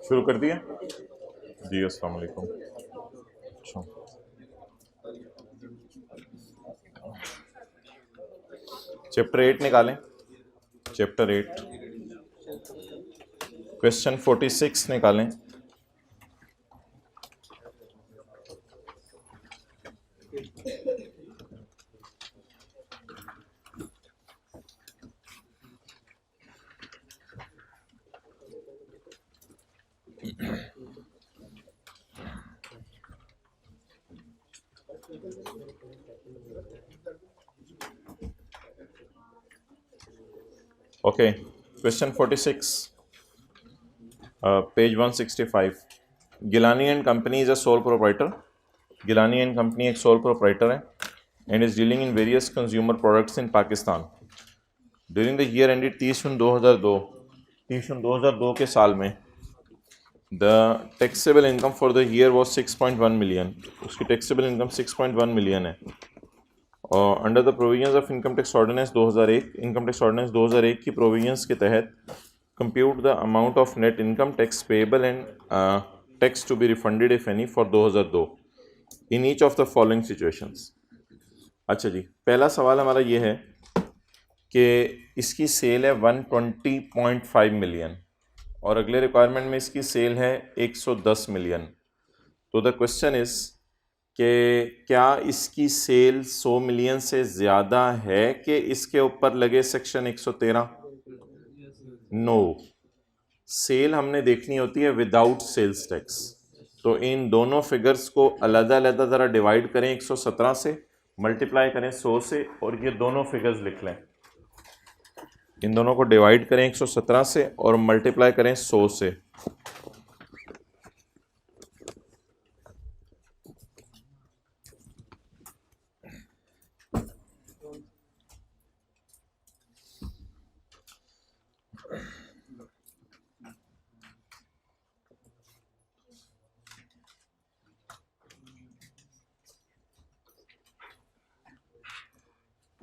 शुरू कर दिया जी। अस्सलाम वालेकुम। अच्छा, चैप्टर 8 निकालें। चैप्टर 8 क्वेश्चन 46 निकालें। Okay, question 46, page 165। Gilani and company is a sole proprietor. Gilani and company एक सोल प्रोप्राइटर है and is dealing in various consumer products in Pakistan. During the year ended 30 जून 2002, 30 जून 2002 के साल में the taxable income for the year was 6.1 million. उसकी taxable income 6.1 million है। और under the provisions of income tax ordinance 2001, income tax ordinance 2001 की provisions के तहत compute the amount of net income tax payable and tax to be refunded if any for 2002 in each of the following situations. अच्छा जी, पहला सवाल हमारा ये है कि इसकी सेल है 120.5 मिलियन और अगले रिक्वायरमेंट में इसकी सेल है 110 मिलियन। तो द क्वेश्चन इज कि क्या इसकी सेल 100 मिलियन से ज़्यादा है कि इसके ऊपर लगे सेक्शन 113? नो, सेल हमने देखनी होती है विदाउट सेल्स टैक्स। तो इन दोनों फिगर्स को अलग-अलग ज़रा डिवाइड करें 117 से, मल्टीप्लाई करें 100 से और ये दोनों फिगर्स लिख लें। इन दोनों को डिवाइड करें 117 से और मल्टीप्लाई करें 100 से।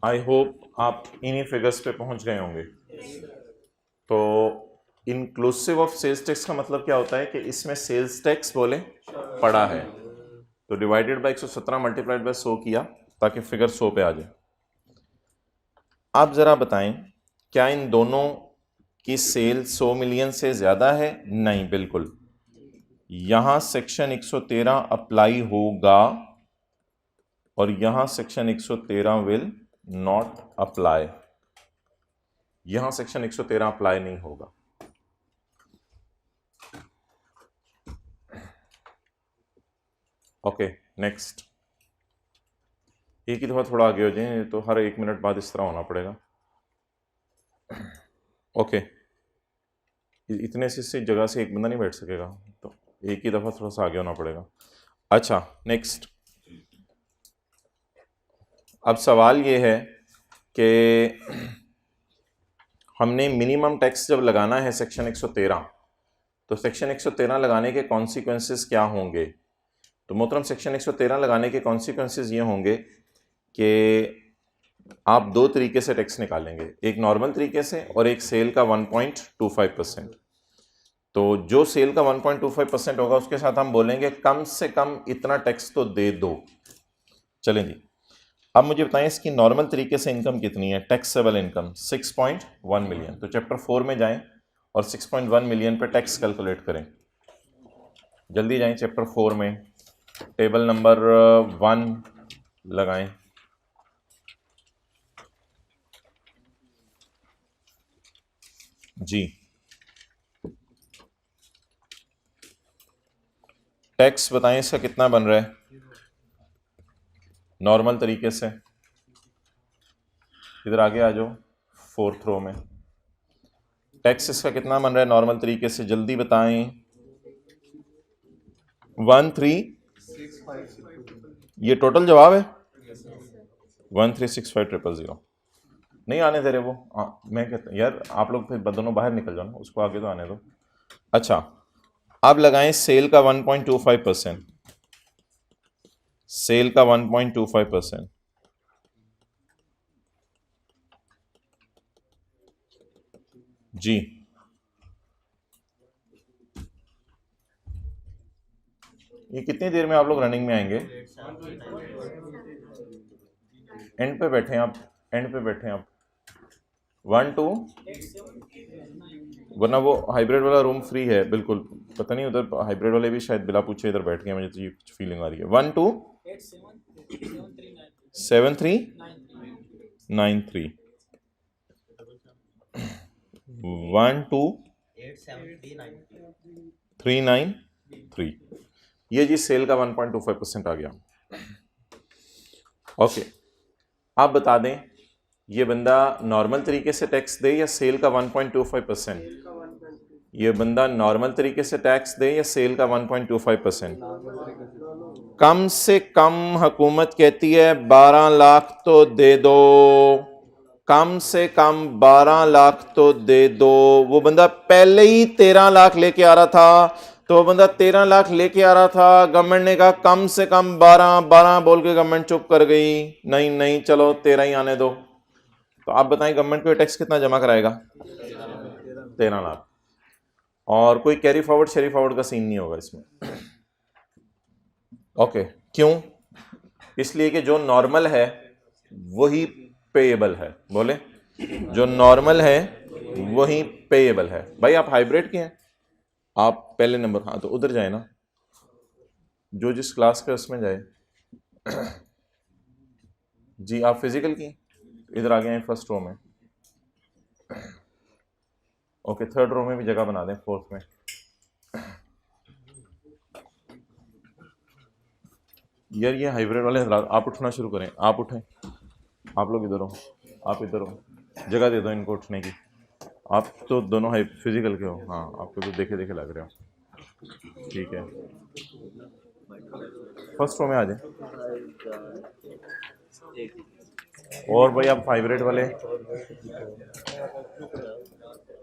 आई होप आप इन्हीं फिगर्स पे पहुंच गए होंगे। तो इंक्लूसिव ऑफ सेल्स टैक्स का मतलब क्या होता है कि इसमें सेल्स टैक्स बोले पड़ा है। तो डिवाइडेड बाय 117 मल्टीप्लाइड बाय 100 किया ताकि फिगर 100 पे आ जाए। आप ज़रा बताएं, क्या इन दोनों की सेल 100 मिलियन से ज़्यादा है? नहीं, बिल्कुल। यहाँ सेक्शन 113 अप्लाई होगा और यहाँ सेक्शन 113 विल नॉट अप्लाई। यहाँ सेक्शन 113 अप्लाई नहीं होगा। Okay, next. एक ही दफ़ा थोड़ा आगे हो जाए, तो हर 1 मिनट बाद इस तरह होना पड़ेगा। ओके, इतने से जगह से एक बंदा नहीं बैठ सकेगा, तो एक ही दफ़ा थोड़ा सा आगे होना पड़ेगा। अच्छा, नेक्स्ट। अब सवाल ये है कि हमने मिनिमम टैक्स जब लगाना है सेक्शन 113, तो सेक्शन 113 लगाने के कॉन्सिक्वेंसेस क्या होंगे? तो मोहतरम, सेक्शन 113 लगाने के कॉन्सिक्वेंसेस ये होंगे कि आप दो तरीके से टैक्स निकालेंगे, एक नॉर्मल तरीके से और एक सेल का 1.25%। तो जो सेल का 1.25% होगा उसके साथ हम बोलेंगे कम से कम इतना टैक्स तो दे दो। चलें जी, अब मुझे बताएं इसकी नॉर्मल तरीके से इनकम कितनी है? Taxable income 6.1 million. तो चैप्टर 4 में जाएं और 6.1 मिलियन पे टैक्स कैलकुलेट करें। जल्दी जाएं चैप्टर 4 में, टेबल नंबर 1 लगाएं। जी, टैक्स बताएं इसका कितना बन रहा है नॉर्मल तरीके से। इधर आगे आ जाओ, 4th रो में टैक्स इसका कितना बन रहा है नॉर्मल तरीके से, जल्दी बताएं। 1365, ये टोटल जवाब है। 1365,000 नहीं आने दे रहे वो। मैं कहता यार आप लोग फिर दोनों बाहर निकल जाओ ना, उसको आगे तो आने दो। अच्छा, अब लगाएं सेल का 1.25%, सेल का 1.25%। जी ये कितनी देर में आप लोग रनिंग में आएंगे? एंड पे बैठे हैं आप, एंड पे बैठे हैं आप। 1 2, वरना वो हाइब्रिड वाला रूम फ्री है बिल्कुल, पता नहीं उधर हाइब्रिड वाले भी शायद बिला पूछे इधर बैठ गए, मुझे तो ये फीलिंग आ रही है। 1 2 7 3 9 3 1 2 3 9 3। ये जी सेल का 1.25% आ गया। ओके आप बता दें ये बंदा नॉर्मल तरीके से टैक्स दे या सेल का 1.25%? ये बंदा नॉर्मल तरीके से टैक्स दे या सेल का 1.25%? कम से कम हुकूमत कहती है 12 लाख तो दे दो, कम से कम 12 लाख तो दे दो। वो बंदा पहले ही 13 लाख लेके आ रहा था, तो वो बंदा 13 लाख लेके आ रहा था, गवर्नमेंट ने कहा कम से कम 12 बोल के गवर्नमेंट चुप कर गई, नहीं नहीं चलो 13 ही आने दो। तो आप बताएं गवर्नमेंट को टैक्स कितना जमा कराएगा? 13 लाख। और कोई कैरी फॉरवर्ड शेरी फॉरवर्ड का सीन नहीं होगा इसमें। ओके क्यों? इसलिए कि जो नॉर्मल है वही पेएबल है। बोले जो नॉर्मल है वही पेएबल है। भाई आप हाइब्रिड के हैं, आप पहले नंबर, हाँ तो उधर जाए ना, जो जिस क्लास के उसमें जाए। जी आप फिजिकल की, इधर आ गए हैं फर्स्ट रो में। ओके थर्ड रो में भी जगह बना दें, फोर्थ में। यार ये हाइब्रिड वाले आप उठना शुरू करें, आप उठें, आप लोग इधर हो, आप इधर हो, जगह दे दो इनको उठने की। आप तो दोनों हाई फिजिकल के हो, हाँ आपको तो देखे देखे लग रहे हो, ठीक है। फर्स्ट रो में आ जाए। और भाई आप हाइब्रिड वाले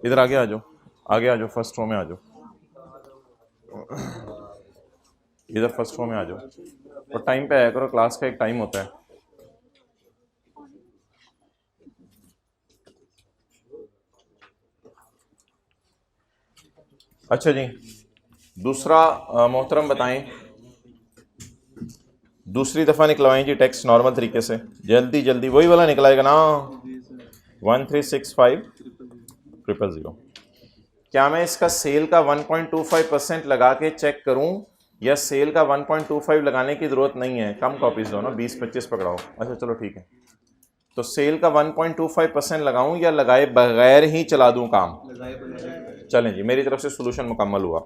इधर आगे आ जाओ, आगे आ जाओ, फर्स्ट रो में आ जाओ, इधर फर्स्ट रो में आ जाओ। और टाइम पे आया करो, क्लास का एक टाइम होता है। अच्छा जी दूसरा मोहतरम बताएं, दूसरी दफ़ा निकलवाएं जी टैक्स नॉर्मल तरीके से, जल्दी जल्दी वही वाला निकलाएगा ना, 1365,000। क्या मैं इसका सेल का 1.25% लगा के चेक करूं या सेल का 1.25 लगाने की ज़रूरत नहीं है? कम कॉपीज दो ना, 20-25 पकड़ाओ। अच्छा चलो ठीक है, तो सेल का 1.25% लगाऊं या लगाए बगैर ही चला दूं काम? चलें जी मेरी तरफ से सोल्यूशन मुकम्मल हुआ।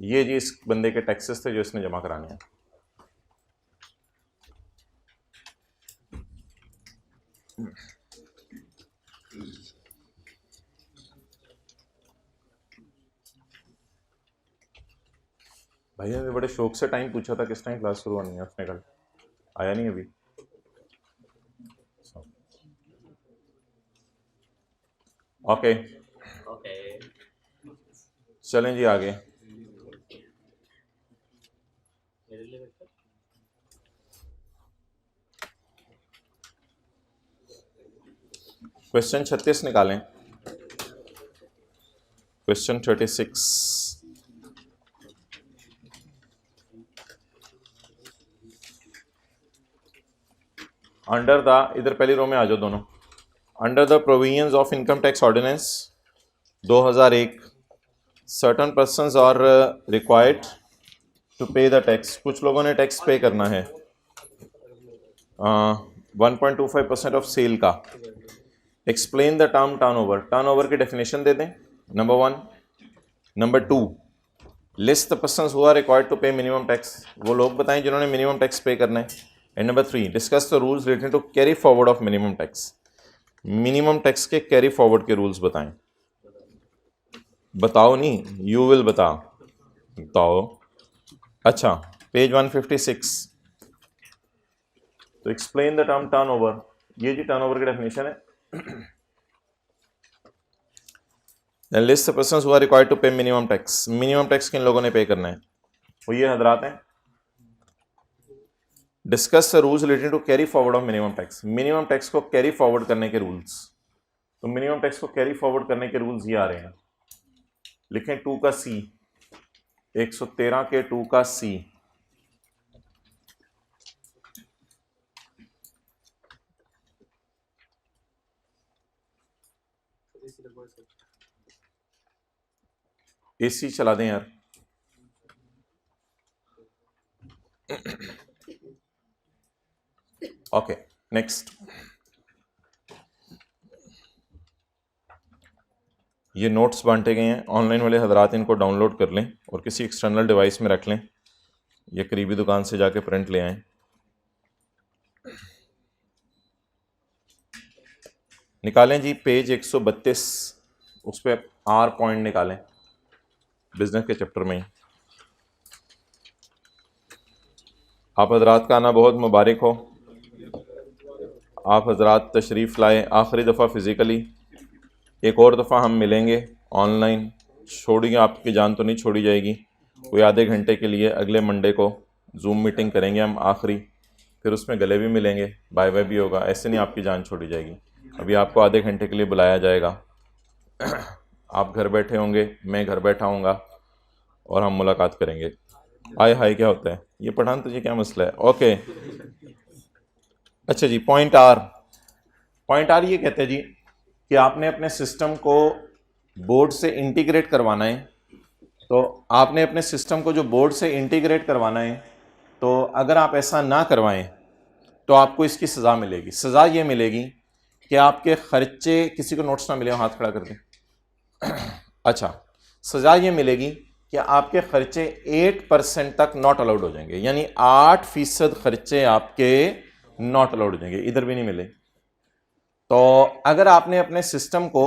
ये जी इस बंदे के टैक्सेस थे जो इसने जमा कराने हैं। भैया ने बड़े शौक से टाइम पूछा था किस टाइम क्लास शुरू होनी है, उसने कल आया नहीं अभी। ओके चलें जी आगे। क्वेश्चन 36 निकालें। क्वेश्चन 36 अंडर द, इधर पहली रो में आ जाओ दोनों। Under the provisions of income tax ordinance 2001 certain persons are required to pay the tax. कुछ लोगों ने टैक्स पे करना है 1.25% ऑफ सेल का। Explain the term turnover. Turnover की डेफिनेशन दे दें number 1। Number 2 list the persons who are required to pay minimum tax. वो लोग बताएं जिन्होंने मिनिमम टैक्स पे करना है। And number 3 discuss the rules related to carry forward of minimum tax. Minimum tax के कैरी फॉरवर्ड के rules बताएं। बताओ नहीं, यू विल बताओ। अच्छा पेज 156, तो एक्सप्लेन द टर्म टर्नओवर। ये जी टर्नओवर की डेफिनेशन है। Then list the persons who are required to pay minimum tax. Minimum tax किन लोगों ने पे करना है? वो ये हजरात हैं. Discuss the rules related to carry forward of minimum tax. Minimum tax को carry forward करने के rules. तो minimum tax को carry forward करने के rules ये आ रहे हैं. लिखें 2 का C, 113 के 2 का C. एसी चला दें यार. Okay, next. ये नोट्स बांटे गए हैं. ऑनलाइन वाले हजरात इनको डाउनलोड कर लें और किसी एक्सटर्नल डिवाइस में रख लें. ये करीबी दुकान से जाके प्रिंट ले आएं. निकालें जी पेज 132, उस पर आर पॉइंट निकालें बिजनेस के चैप्टर में ही. आप हजरात का आना बहुत मुबारक हो. आप हजरात तशरीफ़ लाए. आखिरी दफ़ा फ़िज़िकली, एक और दफ़ा हम मिलेंगे ऑनलाइन. छोड़िए, आपकी जान तो नहीं छोड़ी जाएगी. कोई आधे घंटे के लिए अगले मंडे को जूम मीटिंग करेंगे हम आखिरी. फिर उसमें गले भी मिलेंगे, बाय बाय भी होगा. ऐसे नहीं आपकी जान छोड़ी जाएगी. अभी आपको आधे घंटे के लिए बुलाया जाएगा. आप घर बैठे होंगे, मैं घर बैठा हूँगा और हम मुलाकात करेंगे. आय हाय क्या होता है ये पठान, तुझे क्या मसला है? ओके, अच्छा जी. पॉइंट आर ये कहते हैं जी कि आपने अपने सिस्टम को बोर्ड से इंटीग्रेट करवाना है. तो आपने अपने सिस्टम को जो बोर्ड से इंटीग्रेट करवाना है, तो अगर आप ऐसा ना करवाएं तो आपको इसकी सज़ा मिलेगी. सज़ा ये मिलेगी कि आपके खर्चे, किसी को नोट्स ना मिले हाथ खड़ा कर दें. अच्छा, सज़ा ये मिलेगी कि आपके खर्चे 8% तक नॉट अलाउड हो जाएंगे. यानी 8% खर्चे आपके नॉट अलाउड हो जाएंगे, इधर भी नहीं मिले. तो अगर आपने अपने सिस्टम को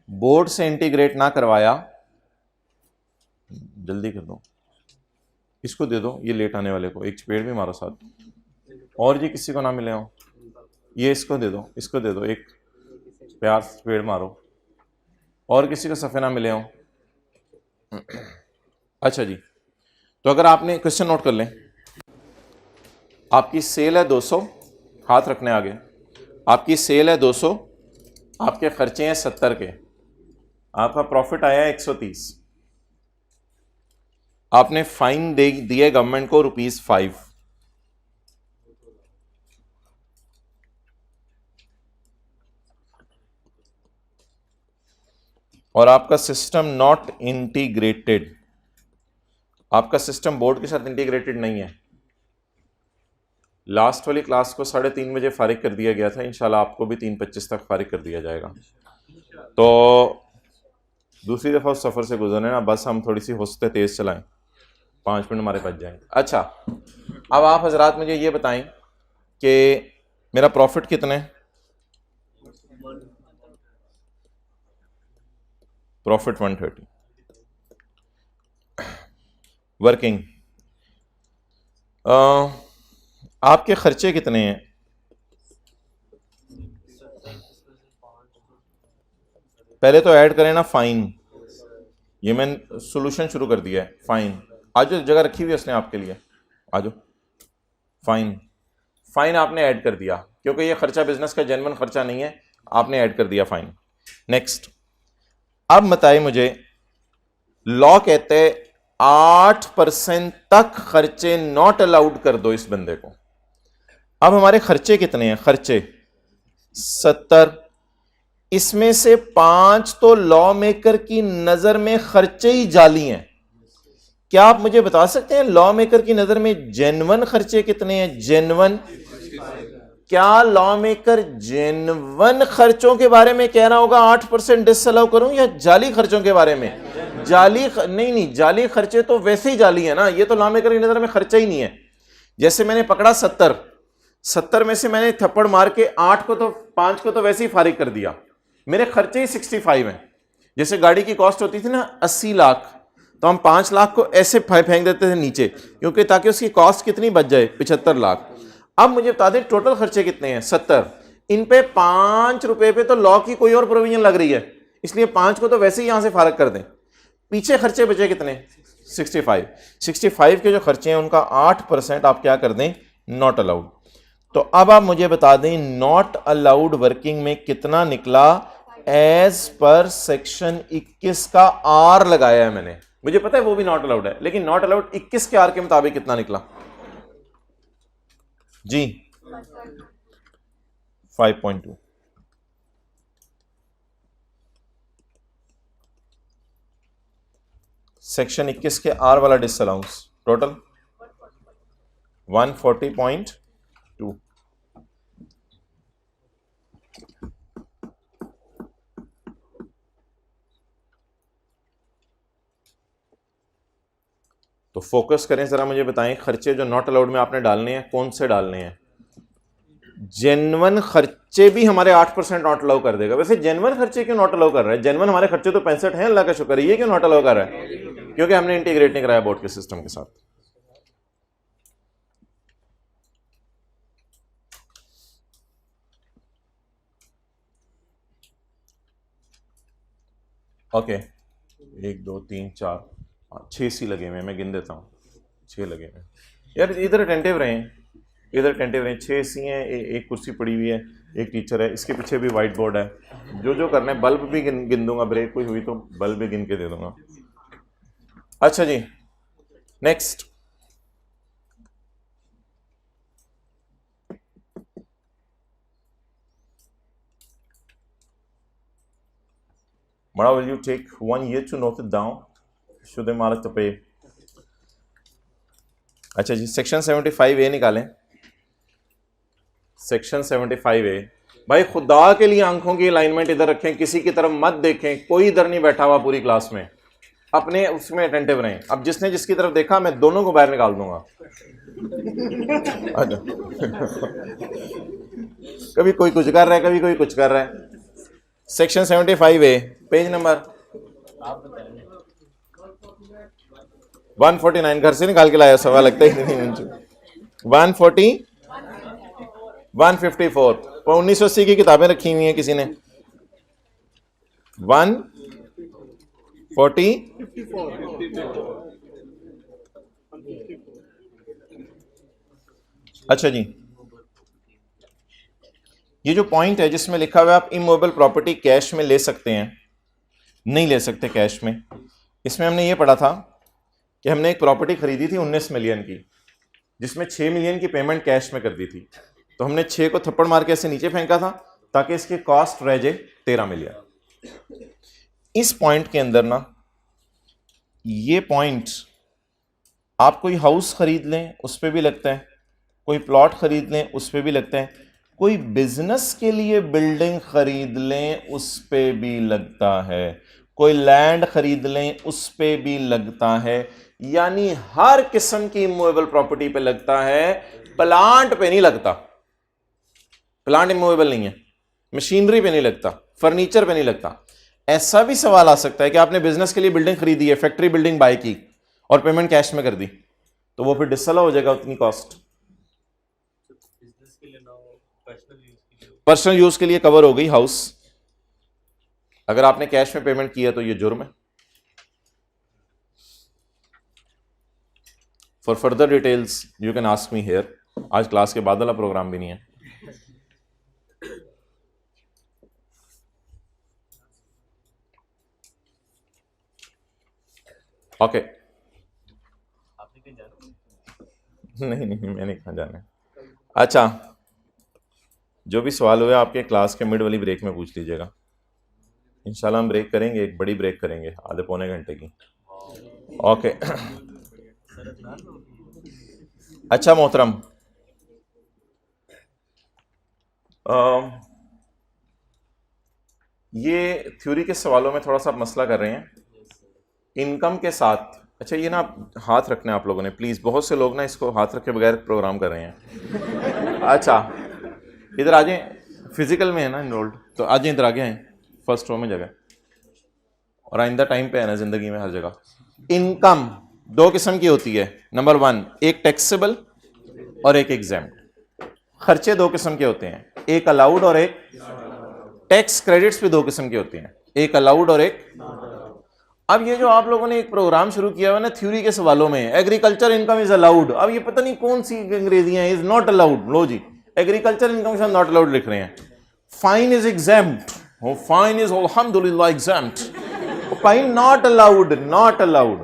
बोर्ड से इंटीग्रेट ना करवाया, जल्दी कर दो, इसको दे दो, ये लेट आने वाले को एक चपेड़ भी मारो साथ. और ये किसी को ना मिले हो, ये इसको दे दो, इसको दे दो, एक प्यार से चपेड़ मारो. और किसी को सफ़े ना मिले हो. अच्छा जी, तो अगर आपने क्वेश्चन नोट कर लें. आपकी सेल है 200, हाथ रखने आगे. आपकी सेल है 200, आपके खर्चे हैं 70 के, आपका प्रॉफिट आया है 130. आपने फाइन दिए गवर्नमेंट को ₹5. और आपका सिस्टम नॉट इंटीग्रेटेड, आपका सिस्टम बोर्ड के साथ इंटीग्रेटेड नहीं है. लास्ट वाली क्लास को 3:30 बजे फारिग कर दिया गया था. इंशाल्लाह आपको भी 3:25 तक फारिग कर दिया जाएगा. तो दूसरी दफ़ा उस सफ़र से गुजरने ना, बस हम थोड़ी सी होस्ते तेज़ चलाएं, 5 मिनट हमारे बच जाएंगे. अच्छा, अब आप हजरात मुझे ये बताएं कि मेरा प्रॉफिट कितना है? प्रॉफिट 130. वर्किंग, आपके खर्चे कितने हैं? पहले तो ऐड करें ना फाइन. ये मैंने सॉल्यूशन शुरू कर दिया है. फाइन आज जो जगह रखी हुई है उसने आपके लिए, आज फाइन आपने ऐड कर दिया, क्योंकि ये खर्चा बिजनेस का जेन्युइन खर्चा नहीं है, आपने ऐड कर दिया फाइन. नेक्स्ट, अब बताइए मुझे, लॉ कहते 8% तक खर्चे नॉट अलाउड कर दो इस बंदे को. अब हमारे खर्चे कितने हैं? खर्चे 70, इसमें से 5 तो लॉ मेकर की नजर में खर्चे ही जाली हैं. क्या आप मुझे बता सकते हैं लॉ मेकर की नजर में जेन्युइन खर्चे कितने हैं? जेन्युइन, क्या लॉ मेकर जेन्युइन खर्चों के बारे में कह रहा होगा 8% डिसअलाउ करूं, या जाली खर्चों के बारे में? नहीं, जाली खर्चे तो वैसे ही जाली है ना, ये तो लॉ मेकर की नजर में खर्चा ही नहीं है. जैसे मैंने पकड़ा 70 में से मैंने थप्पड़ मार के 5 को तो वैसे ही फारिग कर दिया, मेरे खर्चे ही 65 हैं. जैसे गाड़ी की कॉस्ट होती थी ना 80 लाख, तो हम 5 लाख को ऐसे फेंक देते थे नीचे, क्योंकि ताकि उसकी कॉस्ट कितनी बच जाए, 75 लाख. अब मुझे बता दें टोटल खर्चे कितने हैं? 70. इन पे 5 रुपए पे तो लॉ की कोई और प्रोविजन लग रही है, इसलिए 5 को तो वैसे ही यहां से फारग कर दें। पीछे खर्चे बचे कितने? 65 के जो खर्चे हैं उनका 8% आप क्या कर दें? Not allowed. तो अब आप मुझे बता दें नॉट अलाउड वर्किंग में कितना निकला एज पर सेक्शन 21 का आर लगाया है मैंने। मुझे पता है वो भी नॉट अलाउड है, लेकिन नॉट अलाउड 21 के आर के मुताबिक कितना निकला जी? 5.2। सेक्शन 21 के आर वाला डिसअलाउंस टोटल 140.2। तो फोकस करें जरा, मुझे बताएं खर्चे जो नॉट अलाउड में आपने डालने हैं कौन से डालने हैं? जेन्युइन खर्चे भी हमारे 8% नॉट अलाउ कर देगा। वैसे जेन्युइन खर्चे क्यों नॉट अलाउ कर रहा है? जेन्युइन हमारे खर्चे तो 65 हैं, अल्लाह का शुक्र है। ये क्यों नॉट अलाउ कर रहा है? क्योंकि हमने इंटीग्रेट नहीं कराया बोर्ड के सिस्टम के साथ। ओके 1 2 3 4 6 सी लगे हुए, मैं गिन देता हूँ। 6 लगे हुए यार, इधर अटेंटिव रहें, इधर अटेंटिव रहें। 6 सी हैं, एक कुर्सी पड़ी हुई है, एक टीचर है, इसके पीछे भी वाइट बोर्ड है। जो करना है, बल्ब भी गिन दूंगा, ब्रेक कोई हुई तो बल्ब भी गिन के दे दूंगा। अच्छा जी, next. Mara, will you take 1 year to note it down? शुद्ध इमारत तो पे। अच्छा जी, सेक्शन 75A निकालें। सेक्शन 75A भाई खुदा के लिए आंखों की अलाइनमेंट इधर रखें, किसी की तरफ मत देखें। कोई इधर नहीं बैठा हुआ पूरी क्लास में, अपने उसमें अटेंटिव रहें। अब जिसने जिसकी तरफ देखा मैं दोनों को बाहर निकाल दूंगा। कभी कोई कुछ कर रहा है, कभी कोई कुछ कर रहा है। सेक्शन 75A पेज नंबर 149, घर से निकाल के लाया, सवाल लगता ही नहीं मुझे। 154 और 1980 की किताबें रखी हुई हैं किसी ने? 140 अच्छा जी, ये जो पॉइंट है जिसमें लिखा हुआ है आप इमूवेबल प्रॉपर्टी कैश में ले सकते हैं, नहीं ले सकते कैश में, इसमें हमने ये पढ़ा था कि हमने एक प्रॉपर्टी खरीदी थी 19 मिलियन की, जिसमें 6 मिलियन की पेमेंट कैश में कर दी थी। तो हमने 6 को थप्पड़ मार के ऐसे नीचे फेंका था ताकि इसकी कॉस्ट रह जाए 13 मिलियन। इस पॉइंट के अंदर ना, ये पॉइंट आप कोई हाउस खरीद लें उस पर भी लगता है, कोई प्लॉट खरीद लें उस पर भी लगता है, कोई बिजनेस के लिए बिल्डिंग खरीद लें उस पे भी लगता है, कोई लैंड खरीद लें उस पे भी लगता है। यानी हर किस्म की इमूवेबल प्रॉपर्टी पे लगता है, प्लांट पे नहीं लगता। प्लांट इमूवेबल नहीं है, मशीनरी पे नहीं लगता, फर्नीचर पे नहीं लगता। ऐसा भी सवाल आ सकता है कि आपने बिजनेस के लिए बिल्डिंग खरीदी है, फैक्ट्री बिल्डिंग बाय की और पेमेंट कैश में कर दी, तो वो फिर डिसअलाउ हो जाएगा उतनी कॉस्ट। पर्सनल यूज के लिए कवर हो गई हाउस। अगर आपने कैश में पेमेंट किया तो ये जुर्म है। For further details you can ask me here. आज क्लास के बाद वाला प्रोग्राम भी नहीं है। ओके नहीं मैंने कहाँ जाना है। अच्छा, जो भी सवाल हुए आपके क्लास के मिड वाली ब्रेक में पूछ लीजिएगा। इंशाल्लाह हम ब्रेक करेंगे, एक बड़ी ब्रेक करेंगे आधे पौने घंटे की। ओके अच्छा मोहतरम, ये थ्योरी के सवालों में थोड़ा सा मसला कर रहे हैं इनकम के साथ। अच्छा ये ना हाथ रखना है आप लोगों ने प्लीज़, बहुत से लोग ना इसको हाथ रखे बगैर प्रोग्राम कर रहे हैं। अच्छा इधर आ जाएं, फिजिकल में है ना इनरोल्ड, तो आ जाएं इधर आगे आए, फर्स्ट रो में जगह, और आइंदा टाइम पे है ना जिंदगी में हर जगह। इनकम दो किस्म की होती है। नंबर 1 एक टैक्सेबल और एक एग्जेम्प्ट। खर्चे दो किस्म के होते हैं, एक अलाउड और एक टैक्स। क्रेडिट्स भी दो किस्म के होते हैं, एक अलाउड और एक। अब ये जो आप लोगों ने एक प्रोग्राम शुरू किया हुआ ना थ्योरी के सवालों में, एग्रीकल्चर इनकम इज अलाउड, अब ये पता नहीं कौन सी अंग्रेजियां हैं, इज नॉट अलाउड। लो जी, एग्रीकल्चर इनकम के साथ नॉट अलाउड लिख रहे हैं। Fine is exempt, fine is अल्हम्दुलिल्लाह exempt, fine not allowed, not allowed.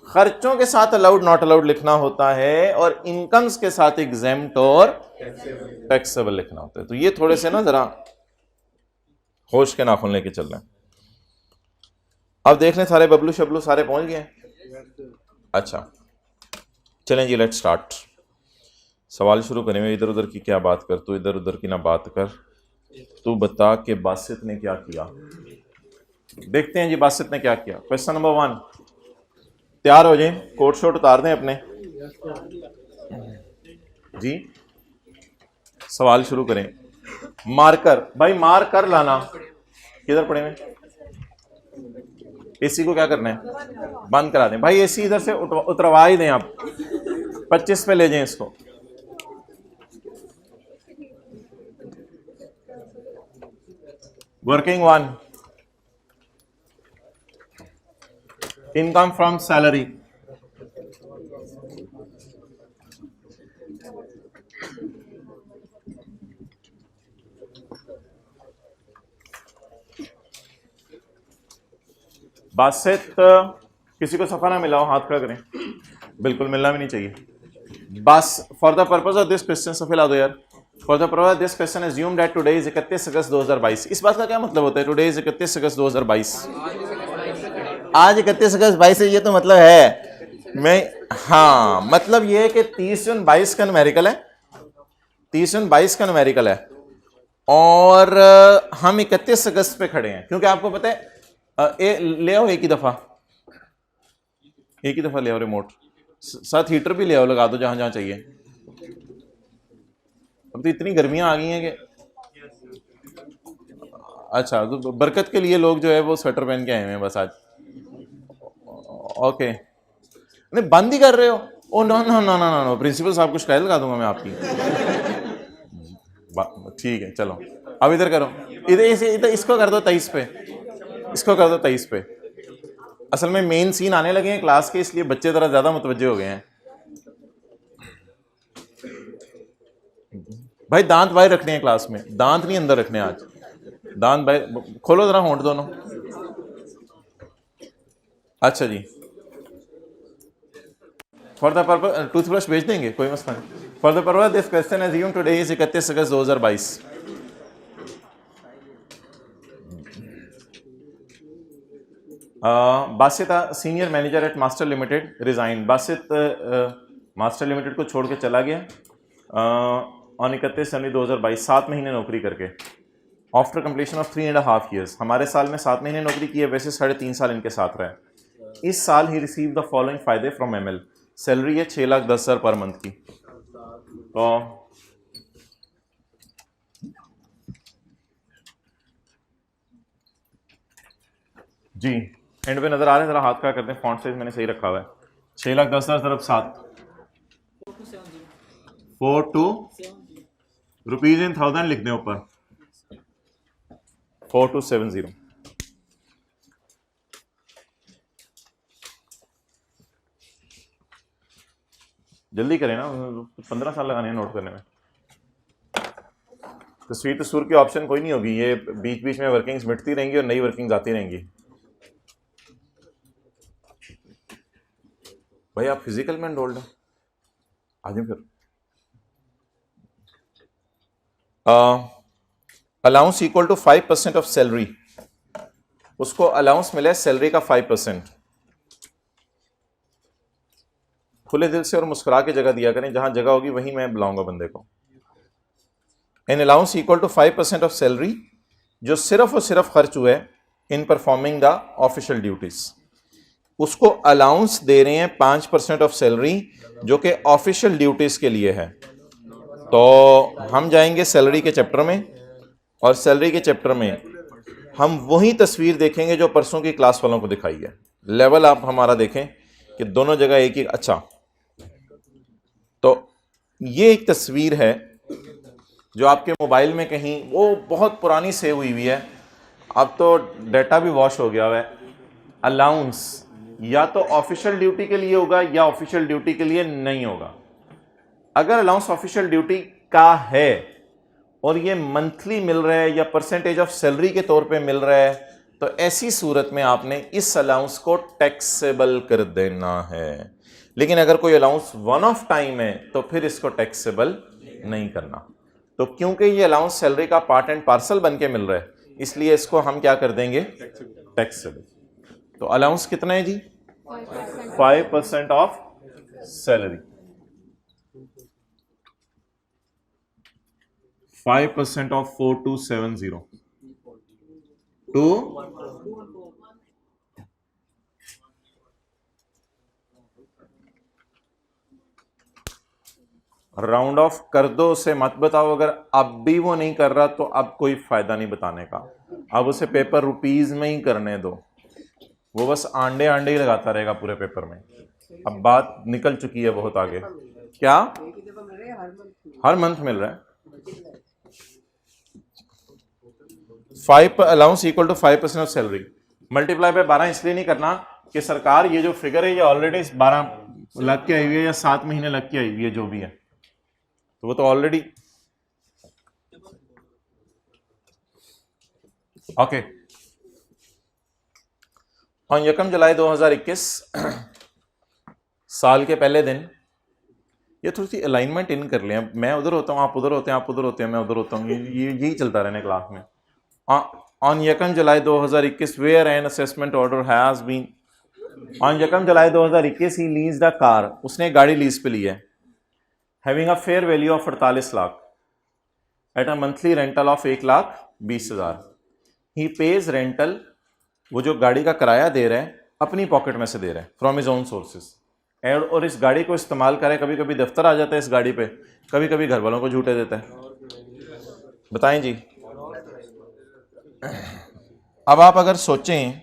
खर्चों के साथ अलाउड नॉट अलाउड लिखना होता है, और इनकम्स के साथ एग्जाम्प्ट और टैक्सेबल लिखना होता है। तो ये थोड़े से ना जरा होश के नाखून लेके चल रहे हैं। अब देख लें सारे बबलू शबलू सारे पहुंच गए। अच्छा चलें जी, लेट्स स्टार्ट। सवाल शुरू करें। इधर उधर की क्या बात कर, तू इधर उधर की ना बात कर, तू बता कि बासित ने क्या किया। देखते हैं जी बासित ने क्या किया। क्वेश्चन नंबर 1, तैयार हो जाए, कोट शोट उतार दें अपने जी। सवाल शुरू करें। मार्कर, भाई मार्कर लाना, किधर पड़े हुए? एसी को क्या करना है? बंद करा दें भाई। एसी इधर से उतरवा ही दें आप, 25 पे ले जाएं इसको। Working 1, income from salary. Basit किसी को सफा ना मिला हो हाथ खड़ा करें, बिल्कुल मिलना भी नहीं चाहिए। बस for the purpose of this question सफे ला दो यार। For the purpose of this question assume that today is 31 अगस्त 2022। इस बात का क्या मतलब होता है? टुडे इज 31 अगस्त 2022, आज 31 अगस्त 22 है, ये तो मतलब है मैं, हाँ मतलब ये है कि 30 जून 22 का न्यूमेरिकल है, 30 जून 22 का न्यूमेरिकल है, और हम 31 अगस्त पे खड़े हैं। क्योंकि आपको पता है ले आओ एक ही दफा ले आओ रिमोट, साथ हीटर भी ले आओ, लगा दो जहां जहां चाहिए। अब तो इतनी गर्मियां आ गई हैं कि अच्छा, तो बरकत के लिए लोग जो है वो स्वेटर पहन के आए हुए हैं बस आज। ओके, नहीं बंद ही कर रहे हो? Oh no no no no no, principal साहब को शिकायत लगा दूंगा मैं आपकी। ठीक है चलो, अब इधर करो, इधर इसको कर दो 23 पे, इसको कर दो 23 पे। असल में मेन सीन आने लगे हैं क्लास के, इसलिए बच्चे जरा ज्यादा मुतवज्जे हो गए हैं। भाई दांत बाहर रखने हैं क्लास में, दांत नहीं अंदर रखने आज, दांत बाहर खोलो जरा होंठ दोनों। अच्छा जी, फॉर द पर्पज टूथब्रश भेज देंगे, कोई मसला नहीं। For the purpose this question assume today is 31 August 2022। Basit senior manager eight master limited resign. Basit master limited को छोड़ के चला गया ऑन 31 जनवरी 2022, 7 महीने नौकरी करके। आफ्टर कंप्लीशन ऑफ 3.5 ईयर्स, हमारे साल में 7 महीने नौकरी की है, वैसे 3.5 साल इनके साथ रहे। इस साल ही रिसीव द फॉलोइंग फायदे फ्रॉम एमएल। सैलरी है 6,10,000 पर मंथ की। तो जी एंड पे नजर आ रहे हैं, जरा हाथ का करते हैं, फॉन्ट साइज मैंने सही रखा हुआ है। 6,10,000 तरफ 7 42 रुपीज इन 1000 लिख दें ऊपर, 4270। जल्दी करें ना, 15 साल लगाने हैं नोट करने में। तस्वीर तस्वीर की ऑप्शन कोई नहीं होगी, ये बीच बीच में वर्किंग्स मिटती रहेंगी और नई वर्किंग्स आती रहेंगी। भाई आप फिजिकल में एनरोल्ड हैं, आ जाए फिर। Allowance equal to 5% of salary, उसको अलाउंस मिला सैलरी का 5%। खुले दिल से और मुस्कुरा के जगह दिया करें, जहां जगह होगी वहीं मैं बुलाऊंगा बंदे को। An allowance equal to 5% of salary, जो सिर्फ और सिर्फ खर्च हुए in performing the official duties, उसको अलाउंस दे रहे हैं 5% ऑफ सैलरी, जो कि ऑफिशियल ड्यूटीज के लिए है। तो हम जाएंगे सैलरी के चैप्टर में, और सैलरी के चैप्टर में हम वही तस्वीर देखेंगे जो परसों की क्लास वालों को दिखाई है। लेवल आप हमारा देखें कि दोनों जगह एक ही। अच्छा, तो ये एक तस्वीर है जो आपके मोबाइल में कहीं वो बहुत पुरानी सेव हुई है। अब तो डेटा भी वॉश हो गया है। अलाउंस या तो ऑफिशियल ड्यूटी के लिए होगा या ऑफिशियल ड्यूटी के लिए नहीं होगा। अगर अलाउंस ऑफिशियल ड्यूटी का है और ये मंथली मिल रहा है या परसेंटेज ऑफ सैलरी के तौर पे मिल रहा है, तो ऐसी सूरत में आपने इस अलाउंस को टैक्सेबल कर देना है। लेकिन अगर कोई अलाउंस वन ऑफ टाइम है तो फिर इसको टैक्सेबल नहीं करना। तो क्योंकि ये अलाउंस सैलरी का पार्ट एंड पार्सल बन के मिल रहा है, इसलिए इसको हम क्या कर देंगे, टैक्सेबल। तो अलाउंस कितना है जी, 5% of salary, 5% of 4270 to round off कर दो, उसे मत बताओ। अगर अब भी वो नहीं कर रहा तो अब कोई फायदा नहीं बताने का, अब उसे पेपर रुपीज में ही करने दो, वो बस आंडे आंडे ही लगाता रहेगा पूरे पेपर में। अब बात निकल चुकी है बहुत आगे। क्या हर मंथ मिल रहा है? 5 allowance equal to 5% of salary, multiply by 12 इसलिए नहीं करना कि सरकार ये जो फिगर है ये ऑलरेडी 12 लग के आई हुई है या 7 महीने लग के आई हुई है, जो भी है, तो वो तो ऑलरेडी ओके। ऑन यकम जुलाई 2021 साल के पहले दिन, ये थोड़ी सी अलाइनमेंट इन कर लें। मैं उधर होता हूँ, आप उधर होते हैं, आप उधर होते हैं, मैं उधर होता हूँ, ये यही चलता रहने क्लास में। ऑन यकम जुलाई 2021 where an assessment order has been, on यकम जुलाई 2021 ही लीज्ड अ कार, उसने गाड़ी लीज पे ली है, having a fair value of 48 lakh eight a monthly rental of 1,20,000। He page rental, वो जो गाड़ी का किराया दे रहा है अपनी पॉकेट में से दे रहा है, फ्रॉम हिज ओन सोर्सेज। और इस गाड़ी को इस्तेमाल करे, कभी कभी दफ्तर आ जाता है इस गाड़ी पे, कभी कभी घर वालों को झूठे देता है। बताएं जी। अब आप अगर सोचें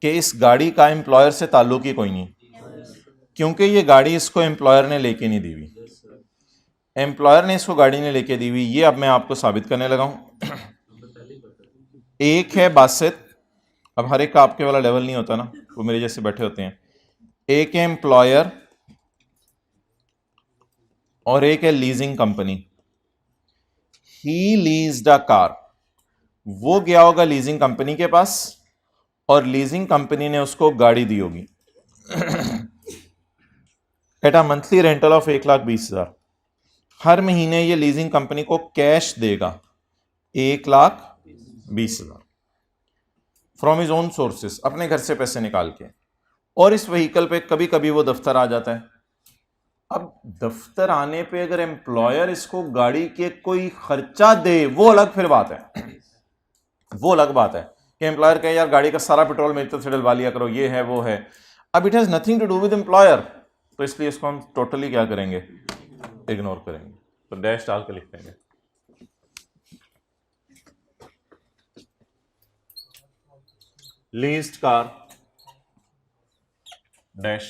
कि इस गाड़ी का एम्प्लॉयर से ताल्लुक ही कोई नहीं, क्योंकि ये गाड़ी इसको एम्प्लॉयर ने लेके नहीं दी हुई, एम्प्लॉयर ने इसको गाड़ी ने लेके दी हुई, ये अब मैं आपको साबित करने लगा हूं। एक है बासित, अब हर एक का आपके वाला लेवल नहीं होता ना, वो मेरे जैसे बैठे होते हैं। एक है एम्प्लॉयर और एक है leasing company. He leased a car, वो गया होगा लीजिंग कंपनी के पास और लीजिंग कंपनी ने उसको गाड़ी दी होगी eight a monthly rental of 1,20,000। हर महीने ये लीजिंग कंपनी को कैश देगा 1,20,000 फ्रॉम हिज ओन सोर्सेस, अपने घर से पैसे निकाल के। और इस व्हीकल पे कभी कभी वो दफ्तर आ जाता है। अब दफ्तर आने पे अगर एम्प्लॉयर इसको गाड़ी के कोई खर्चा दे, वो अलग फिर बात है, वो अलग बात है कि एम्प्लॉयर कहे यार गाड़ी का सारा पेट्रोल मेरी तरफ से डलवा लिया करो, ये है वो है। अब it has nothing to do with employer, तो इसलिए इसको हम टोटली क्या करेंगे, इग्नोर करेंगे। तो डैश डाल के लिख देंगे। लीज्ड कार डैश,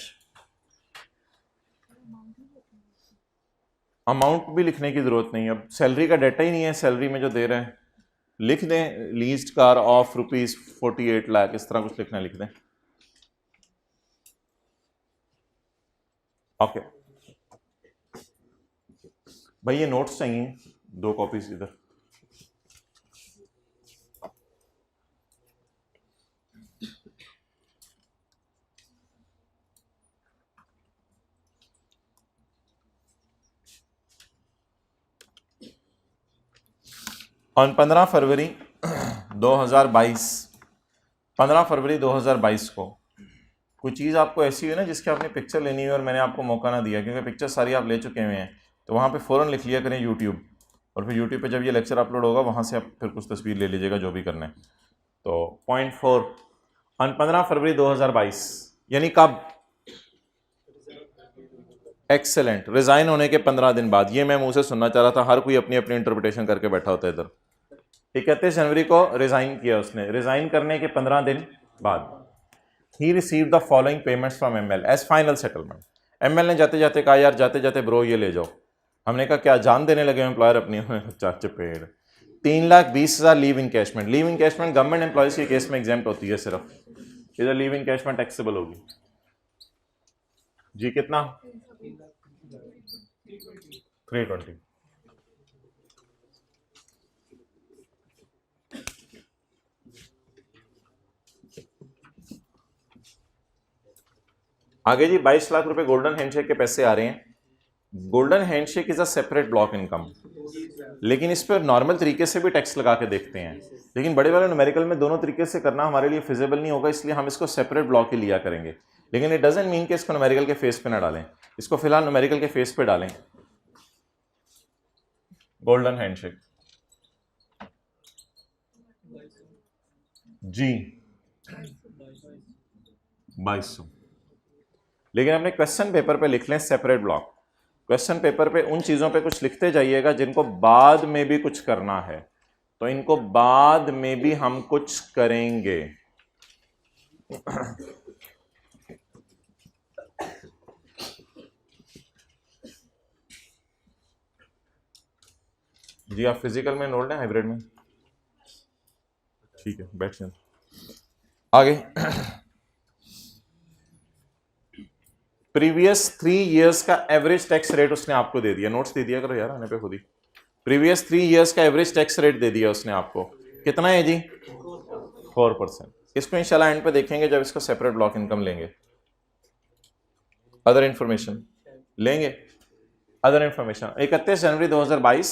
अमाउंट भी लिखने की जरूरत नहीं है, अब सैलरी का डाटा ही नहीं है, सैलरी में जो दे रहे हैं लिख दें लीज्ड कार ऑफ ₹48 लाख, इस तरह कुछ लिखना, लिख दें। ओके भाई, ये नोट्स चाहिए 2 कॉपीज इधर। ऑन 15 फरवरी 2022, 15 फरवरी 2022 को कोई चीज़ आपको ऐसी हुई ना जिसकी आपने पिक्चर लेनी हुई और मैंने आपको मौका ना दिया, क्योंकि पिक्चर सारी आप ले चुके हुए हैं, तो वहाँ पे फ़ौरन लिख लिया करें यूट्यूब, और फिर यूट्यूब पे जब ये लेक्चर अपलोड होगा वहाँ से आप फिर कुछ तस्वीर ले लीजिएगा जो भी करना है। तो पॉइंट 4, ऑन 15 फरवरी 2022 यानी कब, एक्सेलेंट, रिज़ाइन होने के 15 दिन बाद। ये मैं मुँह से सुनना चाह रहा था, हर कोई अपनी अपनी इंटरप्रिटेशन करके बैठा होता है इधर। 31 जनवरी को रिज़ाइन किया उसने, रिज़ाइन करने के 15 दिन बाद ही receive the following payments from ML as final settlement. ML ने जाते जाते कहा यार जाते जाते ब्रो ये ले जाओ। हमने कहा क्या जान देने लगे एम्प्लॉयर अपनी, चाचे पेड़। 3,20,000 leave encashment. Leave encashment government employees के केस में एग्जाम्प्ट होती है सिर्फ, इधर लीव इनकैशमेंट टैक्सेबल होगी जी। कितना? 320। आगे जी 22 लाख रुपए गोल्डन हैंडशेक के पैसे आ रहे हैं। Golden handshake is a separate block income, लेकिन इस पर नॉर्मल तरीके से भी टैक्स लगा के देखते हैं, लेकिन बड़े वाले न्यूमेरिकल में दोनों तरीके से करना हमारे लिए फिजिबल नहीं होगा, इसलिए हम इसको सेपरेट ब्लॉक ही लिया करेंगे। लेकिन इट डजंट मीन कि इसको न्यूमेरिकल के फेस पे ना डालें, इसको फिलहाल न्यूमेरिकल के फेस पे डालें। गोल्डन हैंडशेक जी 2200, लेकिन अपने क्वेश्चन पेपर पे लिख लें सेपरेट ब्लॉक। क्वेश्चन पेपर पे उन चीजों पे कुछ लिखते जाइएगा जिनको बाद में भी कुछ करना है, तो इनको बाद में भी हम कुछ करेंगे। जी आप फिजिकल में एनरोल्ड हैं, हाइब्रिड में? ठीक है, बैठ जाए। आगे प्रीवियस 3 इयर्स का एवरेज टैक्स रेट उसने आपको दे दिया, नोट्स दे दिया करो यार आने पे खुद ही। प्रीवियस 3 इयर्स का एवरेज टैक्स रेट दे दिया उसने आपको, कितना है जी? 4%। इसको इंशाल्लाह एंड पे देखेंगे जब इसको सेपरेट ब्लॉक इनकम लेंगे। अदर इंफॉर्मेशन लेंगे। अदर इंफॉर्मेशन 31 जनवरी 2022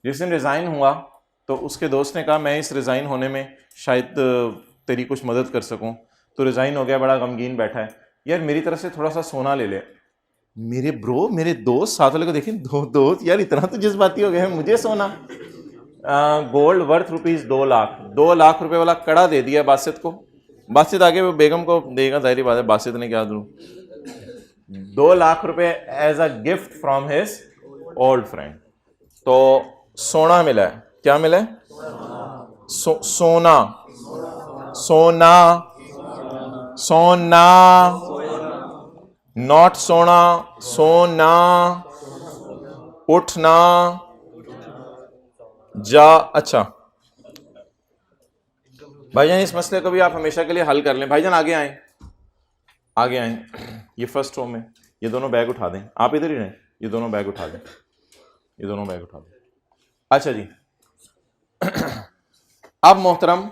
जिस दिन रिजाइन हुआ तो उसके दोस्त ने कहा मैं इस रिजाइन होने में शायद तेरी कुछ मदद कर सकूं, तो रिजाइन हो गया, बड़ा गमगीन बैठा है, यार मेरी तरफ से थोड़ा सा सोना ले ले। मेरे ब्रो, मेरे दोस्त साथ वाले को देखें, दोस्त यार इतना तो जज्बाती हो गया है, मुझे सोना। Gold worth rupees 2 lakh, 2 lakh रुपए वाला कड़ा दे दिया बासित को। बासित आगे वो बेगम को देगा, जाहिर बात है, बासित ने क्या दूं, 2 लाख रुपए as a gift from his old friend. तो सोना मिला है, क्या मिला है? सोना, सोना, सोना, नॉट सोना, सोना, उठना, जा। अच्छा भाईजान इस मसले को भी आप हमेशा के लिए हल कर लें। भाईजान आगे आए, आगे आए, ये फर्स्ट रो में ये दोनों बैग उठा दें, आप इधर ही रहें, ये दोनों बैग उठा दें, ये दोनों बैग उठा दें। अच्छा जी अब मोहतरम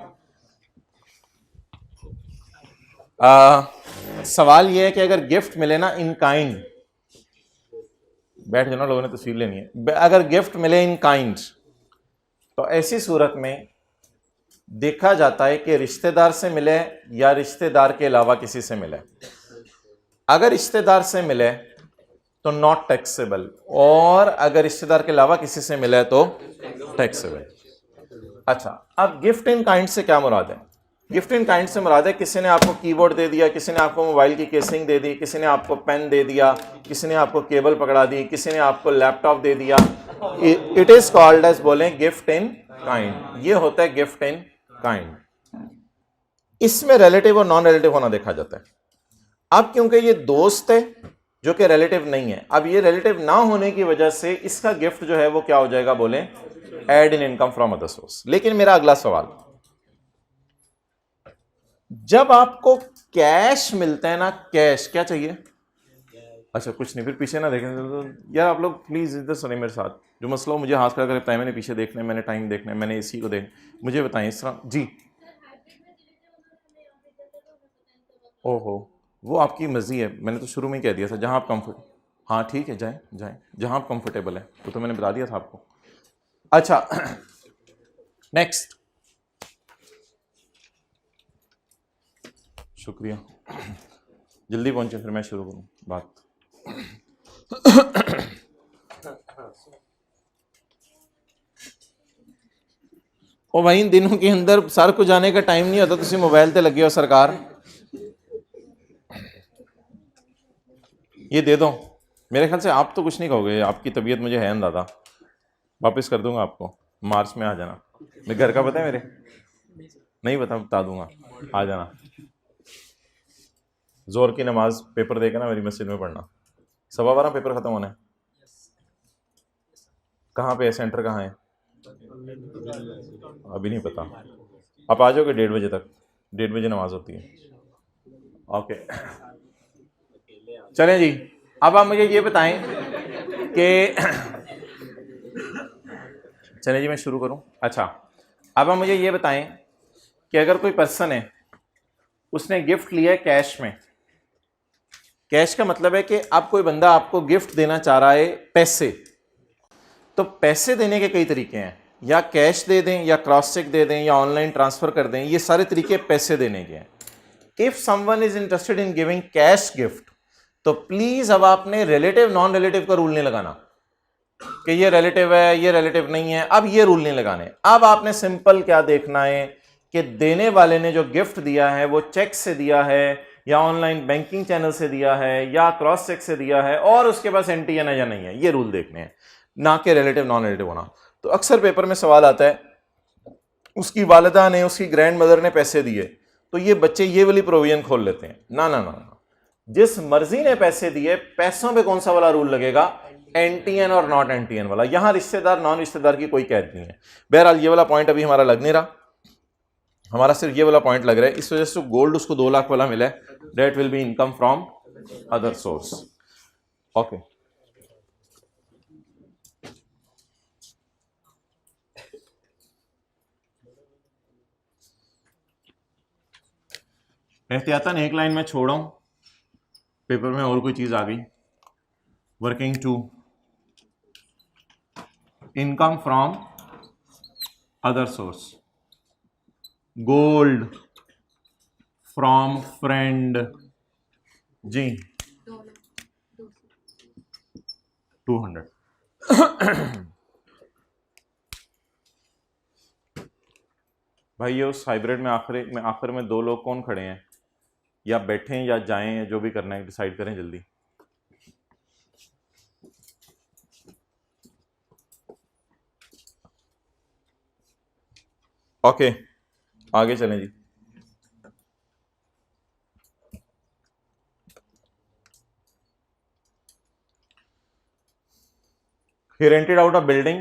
सवाल यह है कि अगर गिफ्ट मिले ना इन काइंड, बैठ जाना, लोगों ने तस्वीर लेनी है, अगर गिफ्ट मिले इन काइंड तो ऐसी सूरत में देखा जाता है कि रिश्तेदार से मिले या रिश्तेदार के अलावा किसी से मिले। अगर रिश्तेदार से मिले तो नॉट टैक्सेबल, और अगर रिश्तेदार के अलावा किसी से मिले तो टैक्सेबल। अच्छा अब गिफ्ट इन काइंड से क्या मुराद है? गिफ्ट इन काइंड से मुराद है किसी ने आपको कीबोर्ड दे दिया, किसी ने आपको मोबाइल की केसिंग दे दी, किसी ने आपको पेन दे दिया, किसी ने आपको केबल पकड़ा दी, किसी ने आपको लैपटॉप दे दिया। इट इज कॉल्ड एज, बोलें, गिफ्ट इन काइंड। ये होता है गिफ्ट इन काइंड। इसमें रिलेटिव और नॉन रिलेटिव होना देखा जाता है। अब क्योंकि ये दोस्त है जो कि रिलेटिव नहीं है, अब ये रिलेटिव ना होने की वजह से इसका गिफ्ट जो है वो क्या हो जाएगा, बोलें, add in income from other source. लेकिन मेरा अगला सवाल, जब आपको कैश मिलता है ना, कैश क्या चाहिए? अच्छा कुछ नहीं, फिर पीछे ना देखें तो यार आप लोग प्लीज इधर सुने मेरे साथ, जो मसला हो मुझे हाथ खड़ा करके बताएं, मैंने पीछे देखना है, मैंने टाइम देखना है, मैंने इसी को देख, मुझे बताएं इस तरह जी। ओहो वो आपकी मर्जी है, मैंने तो शुरू में ही कह दिया था, जहां आप कंफर्ट, हाँ ठीक है जाएं जाएं जहां आप कंफर्टेबल है, वो तो मैंने बता दिया था आपको। अच्छा नेक्स्ट, शुक्रिया, जल्दी पहुंचे फिर मैं शुरू करूं बात। ओ भाई इन दिनों के अंदर सर को जाने का टाइम नहीं होता, तुसी मोबाइल ते लगे हो सरकार, ये दे दो। मेरे ख्याल से आप तो कुछ नहीं कहोगे, आपकी तबीयत मुझे है अंदाजा, वापस कर दूंगा आपको, मार्च में आ जाना। मेरे घर का पता है, मेरे नहीं बता दूंगा, आ जाना। जोर की नमाज पेपर देकर ना मेरी मस्जिद में पढ़ना, 12:15 पेपर खत्म होना है। कहाँ पे है, सेंटर कहाँ है? अभी नहीं पता, आप आ जाओगे 1:30 बजे तक, 1:30 बजे नमाज होती है। ओके चलें जी, अब आप मुझे ये बताएं कि चलें जी मैं शुरू करूं। अच्छा, अब आप मुझे ये बताएं कि अगर कोई पर्सन है, उसने गिफ्ट लिया है कैश में। कैश का मतलब है कि अब कोई बंदा आपको गिफ्ट देना चाह रहा है पैसे। तो पैसे देने के कई तरीके हैं, या कैश दे दें, या क्रॉस चेक दे दें, या ऑनलाइन ट्रांसफर कर दें, ये सारे तरीके पैसे देने के हैं। If someone is interested in giving cash gift, तो प्लीज अब आपने रिलेटिव नॉन रिलेटिव का रूल नहीं लगाना कि ये रिलेटिव है ये रिलेटिव नहीं है। अब ये रूल नहीं लगाने। अब आपने सिंपल क्या देखना है कि देने वाले ने जो गिफ्ट दिया है वो चेक से दिया है, या ऑनलाइन बैंकिंग चैनल से दिया है, या क्रॉस चेक से दिया है, और उसके पास एनटीएन है या नहीं है। ये रूल देखने हैं, ना कि रिलेटिव नॉन रिलेटिव होना। तो अक्सर पेपर में सवाल आता है, उसकी वालिदा ने, उसकी ग्रैंड मदर ने पैसे दिए, तो ये बच्चे ये वाली प्रोविजन खोल लेते हैं। ना ना ना, जिस मर्जी ने पैसे दिए, पैसों पे कौन सा वाला रूल लगेगा? एनटीएन और नॉट एनटीएन वाला। यहां रिश्तेदार नॉन रिश्तेदार की कोई कैद नहीं है। बहरहाल ये वाला पॉइंट अभी हमारा लग नहीं रहा, हमारा सिर्फ ये वाला पॉइंट लग रहा है। इस वजह से गोल्ड उसको 2 लाख वाला मिला है, that will be income from other source. Okay, एहतियातन एक लाइन में छोड़ा हूं, पेपर में और कोई चीज आ गई। Working to income from other source, gold from friend जी 200। भाई ये उस हाइब्रिड में आखिर में 2 लोग कौन खड़े हैं? या बैठे हैं या जाएं, या जो भी करना है डिसाइड करें जल्दी। ओके आगे चलें जी। He rented out a building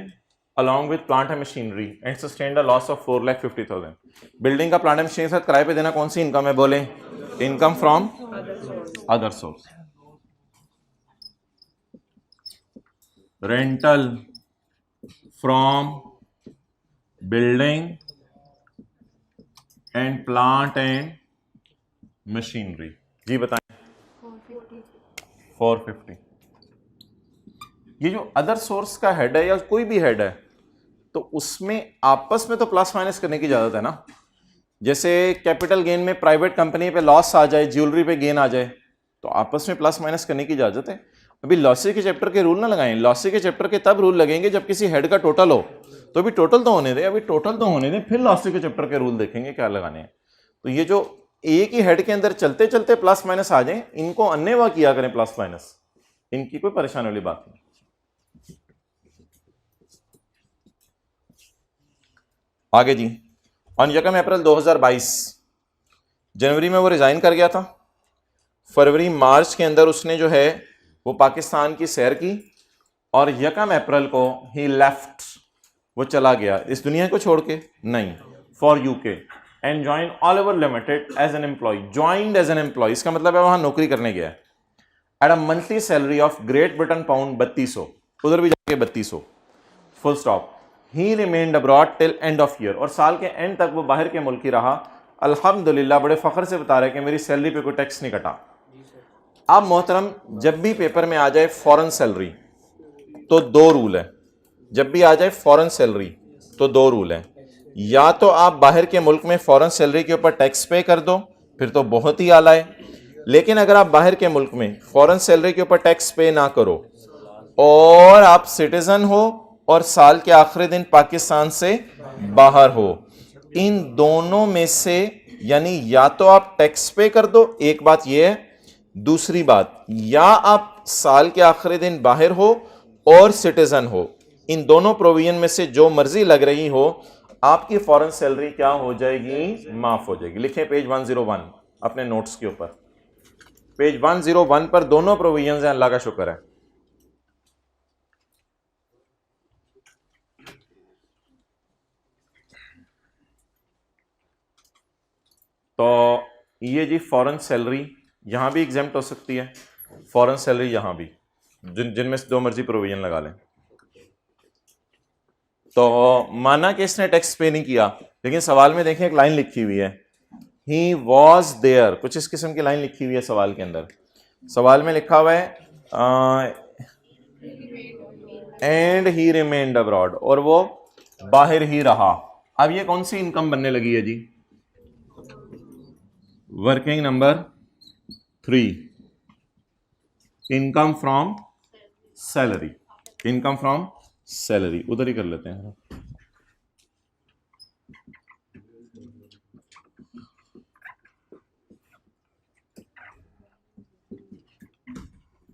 along with plant and machinery and sustained a loss of 4,50,000। Building का प्लांट एंड मशीनरी के साथ किराए पे देना कौन सी इनकम है? बोले, income from other source. Rental from building and plant and machinery. जी बताएं। 450। ये जो अदर सोर्स का हेड है या कोई भी हेड है, तो उसमें आपस में तो प्लस माइनस करने की इजाजत है ना। जैसे कैपिटल गेन में प्राइवेट कंपनी पे लॉस आ जाए, ज्वेलरी पे गेन आ जाए, तो आपस में प्लस माइनस करने की इजाजत है। अभी लॉसी के चैप्टर के रूल ना लगाएं। लॉसी के चैप्टर के तब रूल लगेंगे जब किसी हेड का टोटल हो। तो अभी टोटल तो होने दें, अभी टोटल तो होने दें, फिर लॉसी के चैप्टर के रूल देखेंगे क्या लगाने हैं। तो ये जो एक ही हेड के अंदर चलते चलते प्लस माइनस आ जाए, इनको अन्नेवा किया करें प्लस माइनस, इनकी कोई परेशानी वाली बात नहीं। आगे जी, ऑन 1 अप्रैल 2022 जनवरी में वो रिजाइन कर गया था। फरवरी मार्च के अंदर उसने जो है वो पाकिस्तान की सैर की, और 1 अप्रैल को ही लेफ्ट, वो चला गया इस दुनिया को छोड़ के, नहीं, for UK and join Oliver Limited as an employee. Joined as an employee, इसका मतलब है वहां नौकरी करने गया है। At a monthly salary of Great Britain pound 3200, उधर भी जाके 3200, full stop. He remained abroad till end of year, और साल के एंड तक वो बाहर के मुल्क ही रहा। अल्हम्दुलिल्लाह, बड़े फख्र से बता रहे कि मेरी सैलरी पे कोई टैक्स नहीं कटा। अब मोहतरम, जब भी पेपर में आ जाए फॉरेन सैलरी, तो 2 रूल है। जब भी आ जाए फॉरेन सैलरी तो 2 रूल है। या तो आप बाहर के मुल्क में फॉरेन सैलरी के ऊपर टैक्स पे कर दो, फिर तो बहुत ही आला है। लेकिन अगर आप बाहर के मुल्क में फॉरेन सैलरी के ऊपर टैक्स पे ना करो, और आप सिटीजन हो, और साल के आखिरी दिन पाकिस्तान से बाहर हो, इन दोनों में से यानी या तो आप टैक्स पे कर दो, एक बात यह है। दूसरी बात, या आप साल के आखिरी दिन बाहर हो और सिटीजन हो, इन दोनों प्रोविजन में से जो मर्जी लग रही हो, आपकी फॉरेन सैलरी क्या हो जाएगी? माफ हो जाएगी। लिखें पेज 101 अपने नोट्स के ऊपर। पेज 101 पर दोनों प्रोविजन हैं, अल्लाह का शुक्र है। तो ये जी फॉरेन सैलरी यहाँ भी एग्जेम्प्ट हो सकती है, फॉरेन सैलरी यहाँ भी, जिनमें से जो मर्जी प्रोविजन लगा लें। तो माना कि इसने टैक्स पे नहीं किया, लेकिन सवाल में देखें एक लाइन लिखी हुई है, ही वॉज देयर, कुछ इस किस्म की लाइन लिखी हुई है सवाल के अंदर। सवाल में लिखा हुआ है एंड ही रिमेन्ड अब्रॉड, और वो बाहर ही रहा। अब ये कौन सी इनकम बनने लगी है जी? Working number 3, income from salary, income from salary, उधर ही कर लेते हैं।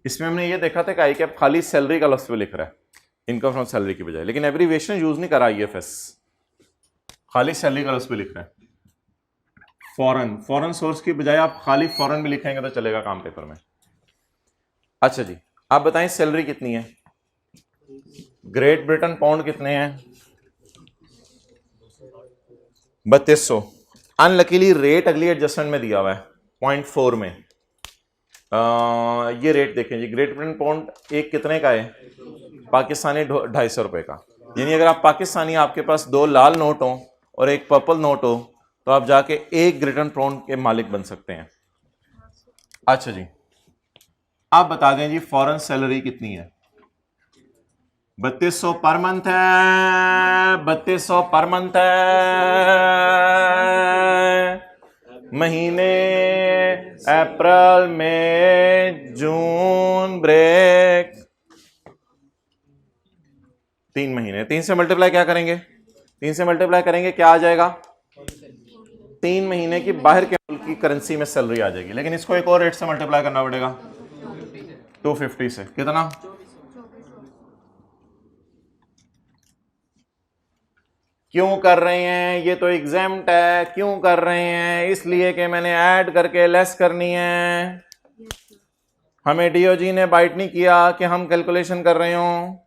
इसमें हमने ये देखा था कि आई कैप खाली सैलरी का लफ्ज़ लिख रहा है इनकम फ्रॉम सैलरी की बजाय, लेकिन एब्रीविएशन यूज नहीं करा IFS, खाली सैलरी का लफ्ज़ लिख रहा है। फॉरेन, फॉरेन सोर्स की बजाय आप खाली फॉरेन भी लिखेंगे तो चलेगा काम पेपर में। अच्छा जी, आप बताएं सैलरी कितनी है? ग्रेट ब्रिटेन पाउंड कितने हैं? 3200। अनलकीली रेट अगली एडजस्टमेंट में दिया हुआ है 0.4 में। ये रेट देखें जी, ग्रेट ब्रिटेन पाउंड एक कितने का है? पाकिस्तानी 250 रुपए का। यानी अगर आप पाकिस्तानी, आपके पास 2 लाल नोट हो और एक पर्पल नोट हो, तो आप जाके 1 ग्रेट ब्रिटेन पाउंड के मालिक बन सकते हैं। अच्छा जी, आप बता दें जी फॉरेन सैलरी कितनी है? 3200 पर मंथ है, 3200 पर मंथ है। महीने अप्रैल मई जून ब्रेक, 3 महीने। 3 से मल्टीप्लाई क्या करेंगे? 3 से मल्टीप्लाई करेंगे क्या आ जाएगा? 3 महीने की बाहर के मुल्क की करेंसी में सैलरी आ जाएगी। लेकिन इसको एक और रेट से मल्टीप्लाई करना पड़ेगा, 250 से। कितना? क्यों कर रहे हैं? ये तो एग्जाम्प्ट है। क्यों कर रहे हैं? इसलिए कि मैंने ऐड करके लेस करनी है। हमें DOG ने बाइट नहीं किया कि हम कैलकुलेशन कर रहे हो,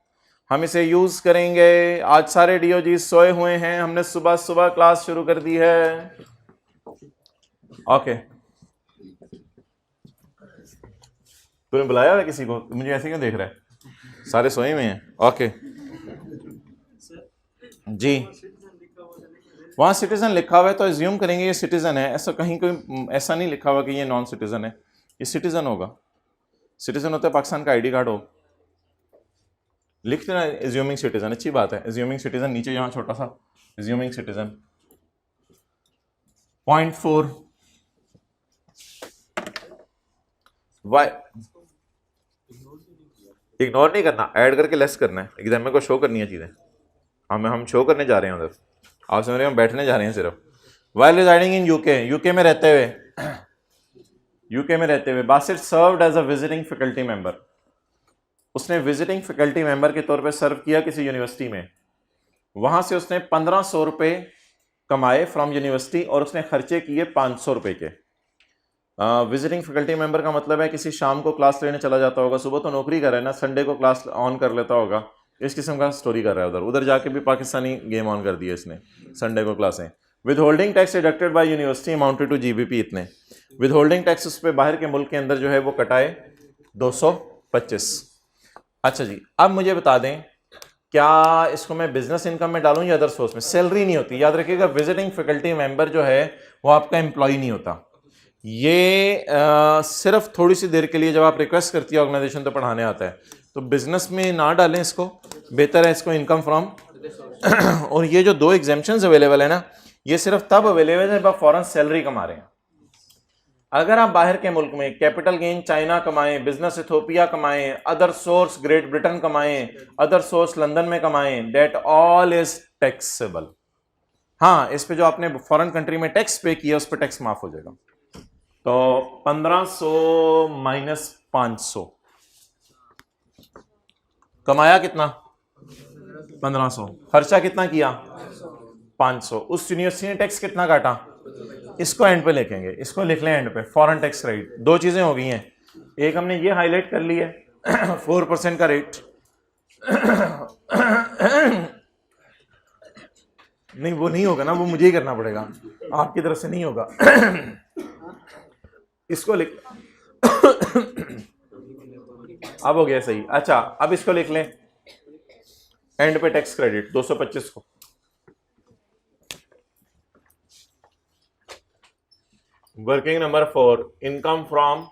हम इसे यूज करेंगे। आज सारे DOG सोए हुए हैं, हमने सुबह सुबह क्लास शुरू कर दी है। ओके, तूने बुलाया है किसी को? मुझे ऐसे क्यों देख रहा है? सारे सोए हुए हैं। ओके जी, वहां सिटीजन लिखा हुआ है तो एज्यूम करेंगे ये सिटीजन है। ऐसा कहीं कोई ऐसा नहीं लिखा हुआ कि ये नॉन सिटीजन है, ये सिटीजन होगा। सिटीजन होता है पाकिस्तान का ID कार्ड हो, लिखते ना एज्यूमिंग सिटीजन, अच्छी बात है। एज्यूमिंग सिटीजन नीचे यहां छोटा सा एज्यूमिंग सिटीजन 0.4 वाई, इग्नोर नहीं करना, ऐड करके लेस करना है। एग्जाम में को शो करनी है चीजें, हम शो करने जा रहे हैं उधर। आप समझ रहे हैं हम बैठने जा रहे हैं सिर्फ। वाइल रिजाइडिंग इन यूके में रहते हुए Basit served as a visiting faculty member. उसने विजिटिंग फैकल्टी मेंबर के तौर पे सर्व किया किसी यूनिवर्सिटी में। वहां से उसने 1500 रुपए कमाए फ्रॉम यूनिवर्सिटी और उसने खर्चे किए 500 रुपए के। विजिटिंग फैकल्टी मेंबर का मतलब है किसी शाम को क्लास लेने चला जाता होगा, सुबह तो नौकरी कर रहा है ना, संडे को क्लास ऑन कर लेता होगा, इस किस्म का स्टोरी कर रहा है। उधर जाके भी पाकिस्तानी गेम ऑन कर दिया इसने, संडे को क्लासें। Withholding tax deducted by university amounted to GBP इतने। विद होल्डिंग टैक्स उस पर बाहर के मुल्क के अंदर जो है वो कटाए 225। अच्छा जी, अब मुझे बता दें क्या इसको मैं बिजनेस इनकम में डालूं या अदर सोर्स में? सैलरी नहीं होती, याद रखिएगा। विजिटिंग फैकल्टी मेंबर जो है वो आपका एम्प्लॉय नहीं होता। ये सिर्फ थोड़ी सी देर के लिए जब आप रिक्वेस्ट करती है ऑर्गेनाइजेशन तो पढ़ाने आता है, तो बिजनेस में ना डालें इसको, बेहतर है इसको इनकम फ्रॉम। और ये जो 2 एग्जेम्पशंस अवेलेबल है ना, ये सिर्फ तब अवेलेबल है जब आप फॉरेन सैलरी कमा रहे हैं। अगर आप बाहर के मुल्क में कैपिटल गेन चाइना कमाएं, बिजनेस इथोपिया कमाएं, अदर सोर्स ग्रेट ब्रिटेन कमाएं, अदर सोर्स लंदन में कमाएं, डेट ऑल इज टैक्सेबल। हाँ, इस पे जो आपने फॉरेन कंट्री में टैक्स पे किया उस पर टैक्स माफ हो जाएगा। तो 1500 माइनस 500, कमाया कितना? 1500, खर्चा कितना किया? 500। उस यूनिवर्सिटी ने टैक्स कितना काटा? इसको एंड पे लिखेंगे, इसको लिख लें एंड पे, फॉरेन टैक्स रेट। 2 चीजें हो गई हैं, एक हमने ये हाईलाइट कर ली है 4% का रेट नहीं वो नहीं होगा ना, वो मुझे ही करना पड़ेगा, आपकी तरफ से नहीं होगा। इसको लिख अब हो गया सही। अच्छा अब इसको लिख लें, एंड पे टैक्स क्रेडिट 225 को। वर्किंग नंबर 4, इनकम फ्रॉम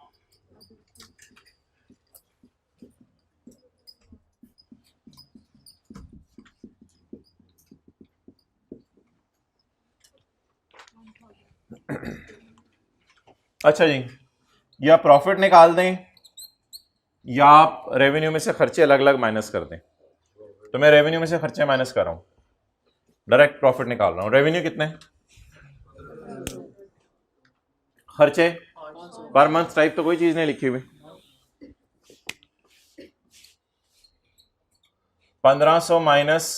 अच्छा जी, या प्रॉफिट निकाल दें या आप रेवेन्यू में से खर्चे अलग अलग माइनस कर दें। तो मैं रेवेन्यू में से खर्चे माइनस कर रहा हूं, डायरेक्ट प्रॉफिट निकाल रहा हूं। रेवेन्यू कितने, खर्चे पर मंथ टाइप तो कोई चीज नहीं लिखी हुई। 1500 माइनस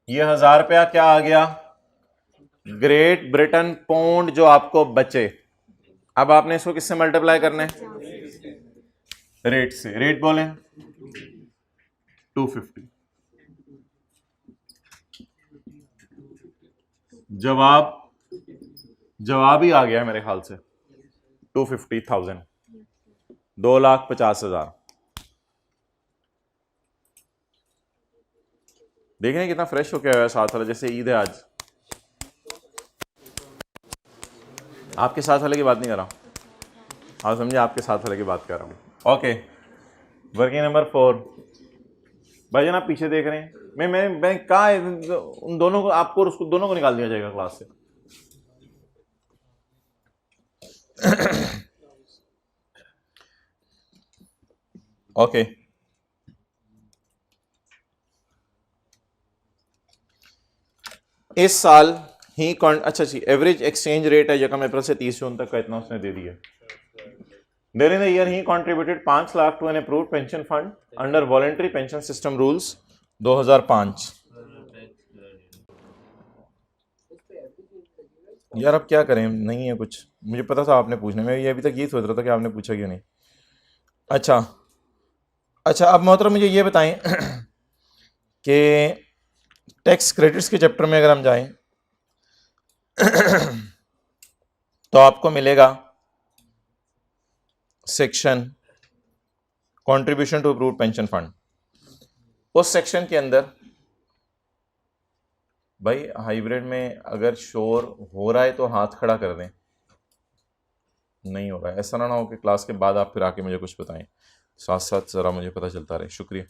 ये 1000 रुपया क्या आ गया, ग्रेट ब्रिटेन पाउंड जो आपको बचे। अब आपने इसको किससे मल्टीप्लाई करना है, रेट से। रेट बोले 250। जवाब ही आ गया है मेरे ख्याल से 250,000, 2,50,000। देखने कितना फ्रेश हो गया है साथ वाला, जैसे ईद है आज। आपके साथ वाले की बात नहीं कर रहा, आप समझे, आपके साथ वाले की बात कर रहा हूं। Okay, working number 4। भाई जनाब पीछे देख रहे हैं, मैं कहा उन दोनों को, आपको और उसको दोनों को निकाल दिया जाएगा क्लास से। ओके इस साल ही अच्छा जी, एवरेज एक्सचेंज रेट है यकम अप्रैल से 30 जून तक का, इतना उसने दे दिया। During the year he contributed 5 lakh to an approved pension fund under voluntary pension system rules 2005। यार अब क्या करें, नहीं है कुछ, मुझे पता था आपने पूछने में, ये अभी तक ये सोच रहा था कि आपने पूछा क्यों नहीं। अच्छा अब मोहतरम मुझे ये बताएं कि टैक्स क्रेडिट्स के चैप्टर में अगर हम जाएं तो आपको मिलेगा section contribution to approved pension fund. उस सेक्शन के अंदर भाई हाइब्रिड में अगर शोर हो रहा है तो हाथ खड़ा कर दें, नहीं हो रहा है ऐसा ना हो कि क्लास के बाद आप फिर आके मुझे कुछ बताएं, साथ साथ जरा मुझे पता चलता रहे, शुक्रिया।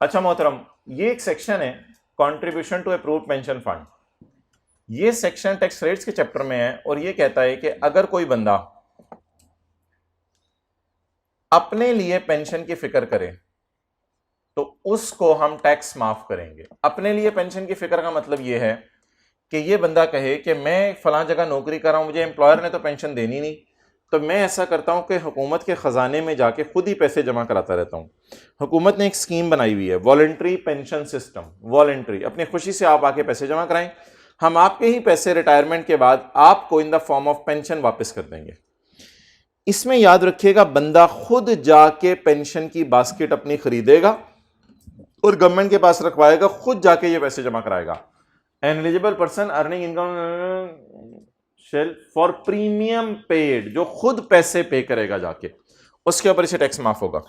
अच्छा मोहतरम, ये एक सेक्शन है contribution to approved pension fund. ये सेक्शन टैक्स रेट्स के चैप्टर में है और ये कहता है कि अगर कोई बंदा अपने लिए पेंशन की फिक्र करे तो उसको हम टैक्स माफ करेंगे। अपने लिए पेंशन की फिक्र का मतलब यह है कि यह बंदा कहे कि मैं फलां जगह नौकरी कर रहा हूं, मुझे एम्प्लॉयर ने तो पेंशन देनी नहीं, तो मैं ऐसा करता हूं कि हुकूमत के खजाने में जाके खुद ही पैसे जमा कराता रहता हूं। हुकूमत ने एक स्कीम बनाई हुई है वॉलंटरी पेंशन सिस्टम, वॉलंटरी, अपनी खुशी से आप आके पैसे जमा कराएं, हम आपके ही पैसे रिटायरमेंट के बाद आपको in the form of pension वापस कर देंगे। इसमें याद रखिएगा बंदा खुद जाके पेंशन की बास्केट अपनी खरीदेगा और गवर्नमेंट के पास रखवाएगा, खुद जाके ये पैसे जमा कराएगा। N eligible person earning income shall for premium paid, जो खुद पैसे पे करेगा जाके, उसके ऊपर इसे टैक्स माफ होगा।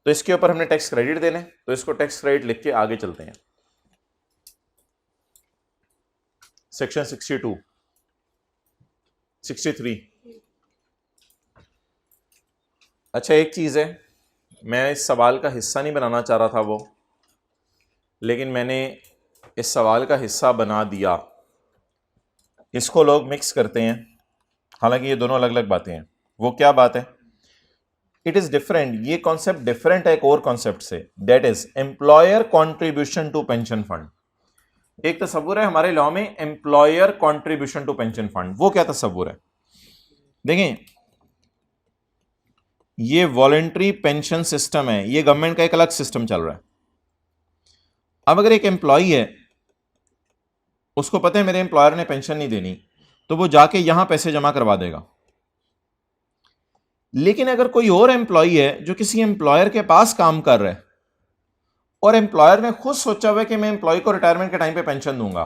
तो इसके ऊपर हमने टैक्स क्रेडिट देने, तो इसको टैक्स क्रेडिट लिख के आगे चलते हैं। सेक्शन 62, 63। अच्छा एक चीज है, मैं इस सवाल का हिस्सा नहीं बनाना चाह रहा था वो, लेकिन मैंने इस सवाल का हिस्सा बना दिया। इसको लोग मिक्स करते हैं, हालांकि ये दोनों अलग अलग बातें हैं। वो क्या बात है, इट इज डिफरेंट, ये कॉन्सेप्ट डिफरेंट है एक और कॉन्सेप्ट से, that is employer contribution to pension fund. एक तस्वुर है हमारे लॉ में employer contribution to pension fund. वो क्या तस्वुर है, देखें ये वॉलंटरी पेंशन सिस्टम है, ये गवर्नमेंट का एक अलग सिस्टम चल रहा है। अब अगर एक एम्प्लॉय है, उसको पता है मेरे एम्प्लॉयर ने पेंशन नहीं देनी, तो वो जाके यहां पैसे जमा करवा देगा। लेकिन अगर कोई और एम्प्लॉय है जो किसी एम्प्लॉयर के पास काम कर रहा है और एम्प्लॉयर ने खुद सोचा हुआ है कि मैं एम्प्लॉय को रिटायरमेंट के टाइम पे पेंशन दूंगा,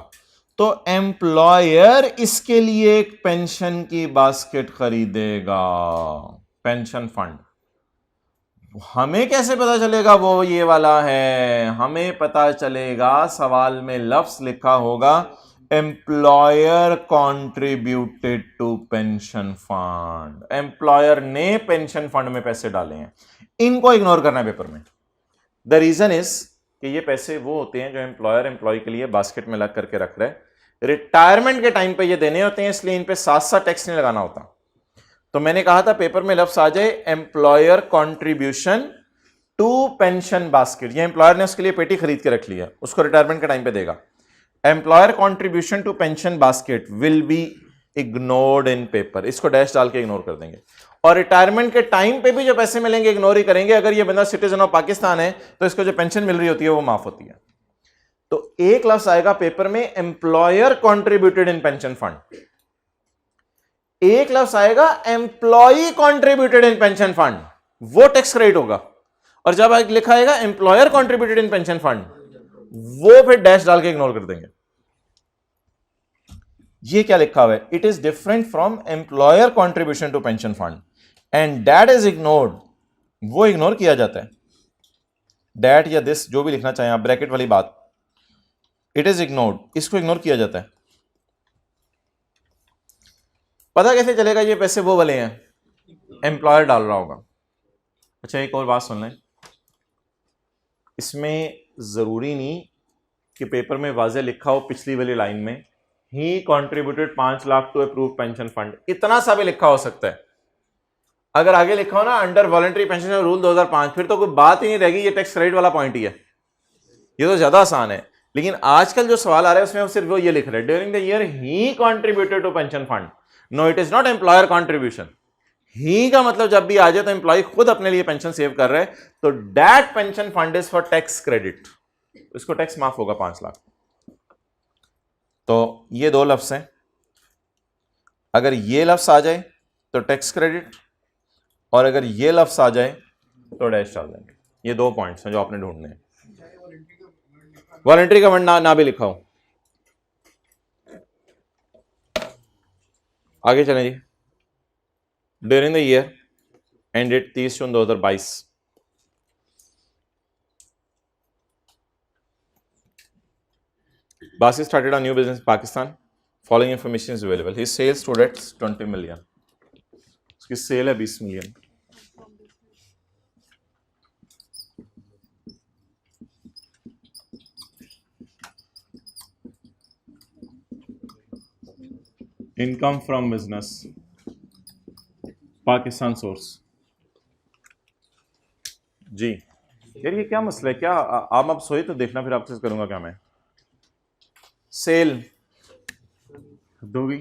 तो एम्प्लॉयर इसके लिए एक पेंशन की बास्केट खरीदेगा, पेंशन फंड। हमें कैसे पता चलेगा वो ये वाला है? हमें पता चलेगा, सवाल में लफ्ज लिखा होगा employer contributed to pension fund. Employer ने पेंशन फंड में पैसे डाले हैं, इनको इग्नोर करना है पेपर में। द रीजन इज कि ये पैसे वो होते हैं जो एम्प्लॉयर एम्प्लॉय के लिए बास्केट में लग करके रख रहे हैं, रिटायरमेंट के टाइम पे ये देने होते हैं, इसलिए इन पे साथ साथ टैक्स नहीं लगाना होता। तो मैंने कहा था पेपर में लफ्ज आ जाए employer contribution to pension basket, ये एम्प्लॉयर ने उसके लिए पेटी खरीद के रख लिया, उसको रिटायरमेंट के टाइम पे देगा। Employer contribution to pension basket will be ignored in paper, इसको डैश डाल के इग्नोर कर देंगे। और रिटायरमेंट के टाइम पे भी जो पैसे मिलेंगे इग्नोर ही करेंगे। अगर ये बंदा सिटीजन ऑफ पाकिस्तान है तो इसको जो पेंशन मिल रही होती है वो माफ होती है। तो एक लफ्ज आएगा पेपर में employer contributed in pension fund, एक लफ्ज आएगा employee contributed in pension fund, वो टैक्स क्रेडिट होगा। और जब लिखा आएगा employer contributed in pension fund, वो फिर डैश डाल के इग्नोर कर देंगे। ये क्या लिखा हुआ है? It is different from employer contribution to pension fund and that is ignored, वो इग्नोर किया जाता है। दैट या दिस जो भी लिखना चाहें आप, ब्रैकेट वाली बात, इट इज इग्नोर्ड, इसको इग्नोर किया जाता है। पता कैसे चलेगा ये पैसे वो वाले हैं? एम्प्लॉयर डाल रहा होगा। अच्छा एक और बात सुन लें, इसमें जरूरी नहीं कि पेपर में वाज़े लिखा हो पिछली वाली लाइन में ही contributed 5 lakh to approve pension fund, इतना सा भी लिखा हो सकता है। अगर आगे लिखा हो ना अंडर वॉलंटरी पेंशन रूल 2005, फिर तो कोई बात ही नहीं रहेगी, ये टैक्स क्रेडिट वाला पॉइंट ही है, ये तो ज्यादा आसान है। लेकिन आजकल जो सवाल आ रहा है उसमें सिर्फ वो ये लिख रहे हैं during the year he contributed to pension fund. No, it is not employer contribution. He का मतलब जब भी आ जाए तो एम्प्लॉय खुद अपने लिए पेंशन सेव कर रहे हैं, तो that pension fund is for tax credit, इसको टैक्स माफ होगा 5 लाख। तो ये दो लफ्ज हैं, अगर ये लफ्ज आ जाए तो टैक्स क्रेडिट, और अगर ये लफ्ज आ जाए तो डैश डाल देंगे। ये 2 पॉइंट्स हैं जो आपने ढूंढने हैं। वॉलंटरी का वर्ड ना भी लिखा हो। आगे चलें जी। During the year ended 30 June 2022, Basis started a new business in Pakistan. Following information is available. His sales stood at 20 million. उसकी सेल है 20 million. Income from business Pakistan source. जी यार ये क्या मसला है? क्या आप अब सोए तो देखना, फिर आपसे करूंगा क्या मैं। सेल दोगी,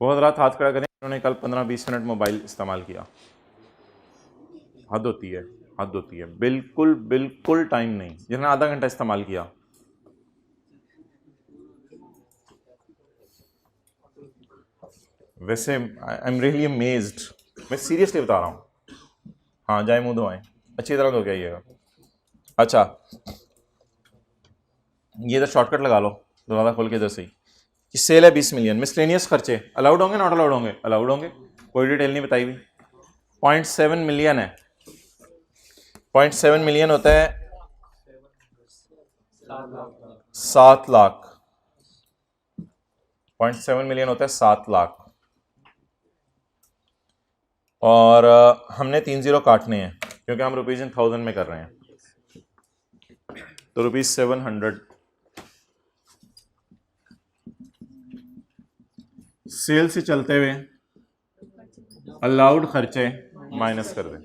बहुत रात हाथ खड़ा करें। उन्होंने कल 15-20 मिनट मोबाइल इस्तेमाल किया, हद होती है, हद होती है। बिल्कुल बिल्कुल टाइम नहीं, जिन्होंने आधा घंटा इस्तेमाल किया। वैसे आई एम रियली अमेज्ड, मैं सीरियसली बता रहा हूँ। हाँ जाए मुंह धोएं, अच्छी तरह धो के आइएगा। अच्छा ये इधर शॉर्टकट लगा लो, दरवाजा खोल के इधर से ही। सेल है 20 मिलियन। मिसलेनियस खर्चे अलाउड होंगे नॉट अलाउड होंगे? अलाउड होंगे, कोई डिटेल नहीं बताई हुई। 0.7 मिलियन है, 0.7 मिलियन होता है 7 लाख। 0.7 मिलियन होता है 7 लाख, और हमने 3 0 काटने हैं क्योंकि हम रुपीज इन 1000 में कर रहे हैं, तो रुपीज 700। सेल से चलते हुए अलाउड खर्चे माइनस कर दें।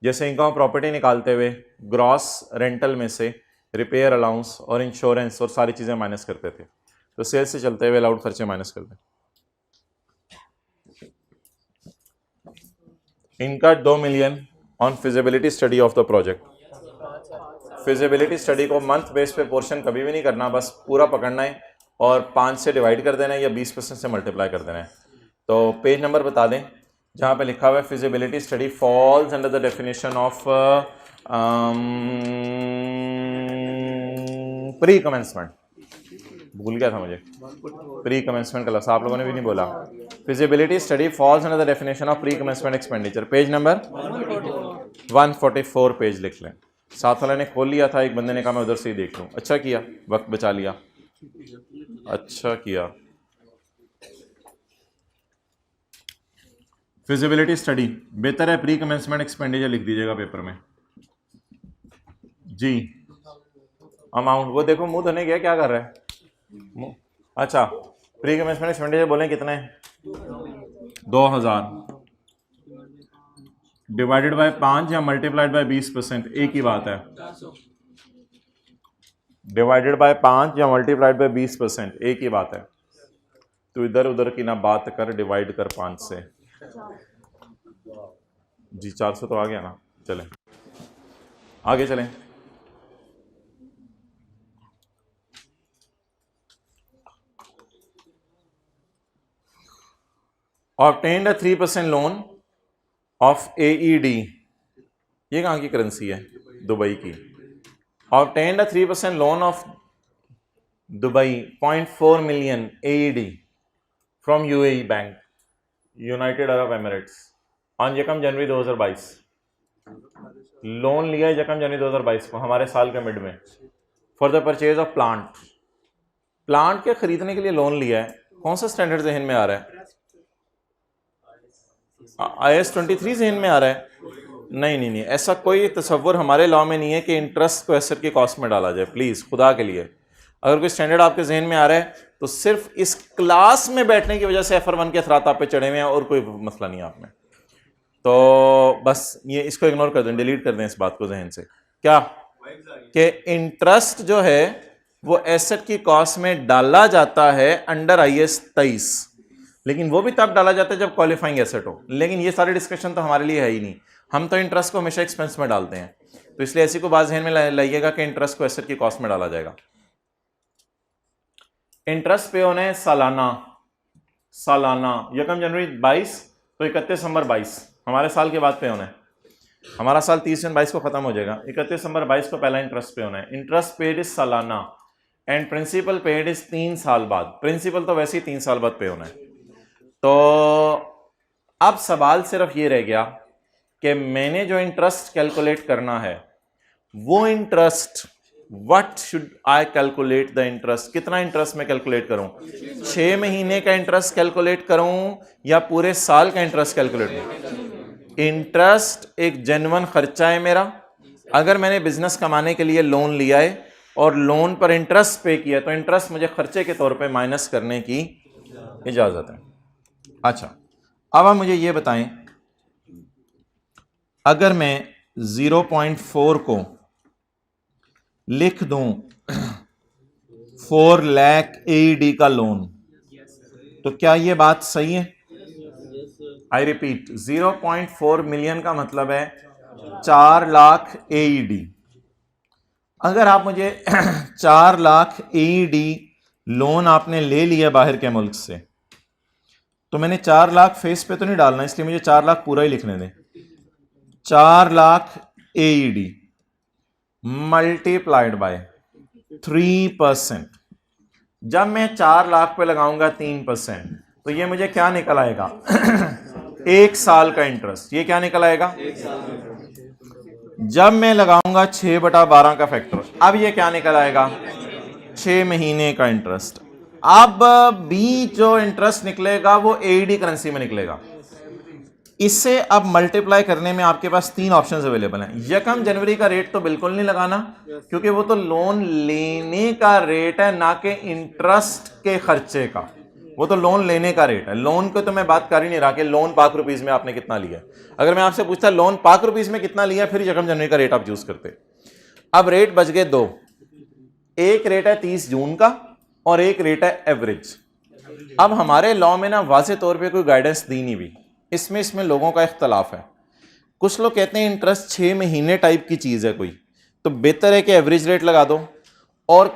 जैसे इनकम प्रॉपर्टी निकालते हुए ग्रॉस रेंटल में से रिपेयर अलाउंस और इंश्योरेंस और सारी चीज़ें माइनस करते थे, तो सेल से चलते हुए अलाउड खर्चे माइनस कर दें। इनका 2 million on feasibility study of the project. Feasibility study को मंथ बेस पे पोर्शन कभी भी नहीं करना, बस पूरा पकड़ना है और 5 से डिवाइड कर देना है या 20% से मल्टीप्लाई कर देना है। तो पेज नंबर बता दें, जहाँ पे लिखा हुआ है feasibility study falls under the definition of pre commencement, भूल गया था मुझे, प्री कमेंसमेंट का लफ्ज़ आप लोगों ने भी नहीं बोला। Feasibility study falls under the definition of pre commencement expenditure, page number 144 page लिख लें। साथ वाले ने खोल लिया था, एक बंदे ने कहा मैं उधर से ही देख लूँ। अच्छा किया, वक्त बचा लिया, अच्छा किया। फिजिबिलिटी स्टडी बेहतर है प्री कमेंसमेंट एक्सपेंडिचर लिख दीजिएगा पेपर में जी। अमाउंट वो देखो मुंह धोने गया, क्या कर रहा है? अच्छा, प्री कमेंसमेंट एक्सपेंडिचर बोलें कितने? 2000 डिवाइडेड बाय 5 या मल्टीप्लाइड बाय 20%, एक ही बात है। डिवाइडेड बाय 5 या मल्टीप्लाइड बाय 20%, एक ही बात है। तो इधर उधर की ना बात कर, डिवाइड कर 5 से जी। 400 तो आ गया ना, चलें आगे चलें। Obtained a 3% loan of AED, ये कहाँ की करेंसी है? दुबई की। Obtained a 3% loan of Dubai 0.4 million AED from UAE bank, United Arab Emirates, on यकम जनवरी 2022। लोन लिया है यकम जनवरी 2022 को, हमारे साल के मिड में, for the purchase of plant. Plant के खरीदने के लिए लोन लिया है। कौन सा स्टैंडर्ड जहन में आ रहा है? IAS 23 जहन में आ रहा है? नहीं नहीं नहीं, ऐसा कोई तसव्वुर हमारे लॉ में नहीं है कि इंटरेस्ट को एसेट की कॉस्ट में डाला जाए। प्लीज़ खुदा के लिए, अगर कोई स्टैंडर्ड आपके जहन में आ रहा है तो सिर्फ इस क्लास में बैठने की वजह से FR1 के असरात आप पे चढ़े हुए हैं, और कोई मसला नहीं है आप में। तो बस ये इसको इग्नोर कर दें, डिलीट कर दें इस बात को जहन से। क्या कि इंटरेस्ट जो है वो एसेट की कॉस्ट में डाला जाता है अंडर IAS 23, लेकिन वो भी तब डाला जाता है जब क्वालिफाइंग एसेट हो। लेकिन ये सारे डिस्कशन तो हमारे लिए है ही नहीं, हम तो इंटरेस्ट को हमेशा एक्सपेंस में डालते हैं। तो इसलिए ऐसी को बात जहन में लाइएगा कि इंटरेस्ट को एसेट की कॉस्ट में डाला जाएगा। इंटरेस्ट पे होने सालाना, यकम जनवरी 22 तो 31 दिसंबर 22, हमारे साल के बाद पे होना है। हमारा साल 30 जून 22 को खत्म हो जाएगा, 31 दिसंबर 22 को पहला इंटरेस्ट पे होना है। इंटरेस्ट पेड इज सालाना एंड प्रिंसिपल पेड इज 3 साल बाद। प्रिंसिपल तो वैसे ही 3 साल बाद पे होना है। तो अब सवाल सिर्फ ये रह गया कि मैंने जो इंटरेस्ट कैलकुलेट करना है वो interest, what should I calculate the interest, कितना इंटरेस्ट मैं कैलकुलेट करूं? 6 महीने का इंटरेस्ट कैलकुलेट करूं या पूरे साल का इंटरेस्ट कैलकुलेट करूं? इंटरेस्ट एक जेन्युइन खर्चा है मेरा। अगर मैंने बिजनेस कमाने के लिए लोन लिया है और लोन पर इंटरेस्ट पे किया तो इंटरेस्ट मुझे खर्चे के तौर पे माइनस करने की इजाजत है। अच्छा, अब आप मुझे ये बताएं, अगर मैं 0.4 को लिख दूं 4 लाख AED का लोन, तो क्या ये बात सही है? आई रिपीट, 0.4 मिलियन का मतलब है 4 लाख AED। अगर आप मुझे 4 लाख AED लोन आपने ले लिया बाहर के मुल्क से, तो मैंने 4 लाख फेस पे तो नहीं डालना, इसलिए मुझे 4 लाख पूरा ही लिखने दें। 4 लाख AED मल्टीप्लाइड बाय 3%। जब मैं 4 लाख पे लगाऊंगा 3%, तो ये मुझे क्या निकल आएगा? 1 साल का इंटरेस्ट। ये क्या निकल आएगा? जब मैं लगाऊंगा 6/12 का फैक्टर, अब ये क्या निकल आएगा? 6 महीने का इंटरेस्ट। अब भी जो इंटरेस्ट निकलेगा वो AED करेंसी में निकलेगा। इससे अब मल्टीप्लाई करने में आपके पास 3 ऑप्शंस अवेलेबल हैं। यकम जनवरी का रेट तो बिल्कुल नहीं लगाना, क्योंकि वो तो लोन लेने का रेट है, ना कि इंटरेस्ट के खर्चे का। वो तो लोन लेने का रेट है। लोन को तो मैं बात कर ही नहीं रहा कि लोन पाक रुपीज में आपने कितना लिया। अगर मैं आपसे पूछता लोन पाक रुपीज में कितना लिया, फिर यकम जनवरी का रेट आप यूज करते। अब रेट बच गए 2, एक रेट है 30 जून का और एक रेट है एवरेज। अब हमारे लॉ में ना वाज़े तौर पे कोई गाइडेंस दी नहीं हुई, इसमें लोगों का इख्तलाफ है। कुछ लोग कहते हैं इंटरेस्ट 6 महीने टाइप की चीज़ है कोई, तो बेहतर है कि एवरेज रेट लगा दो। और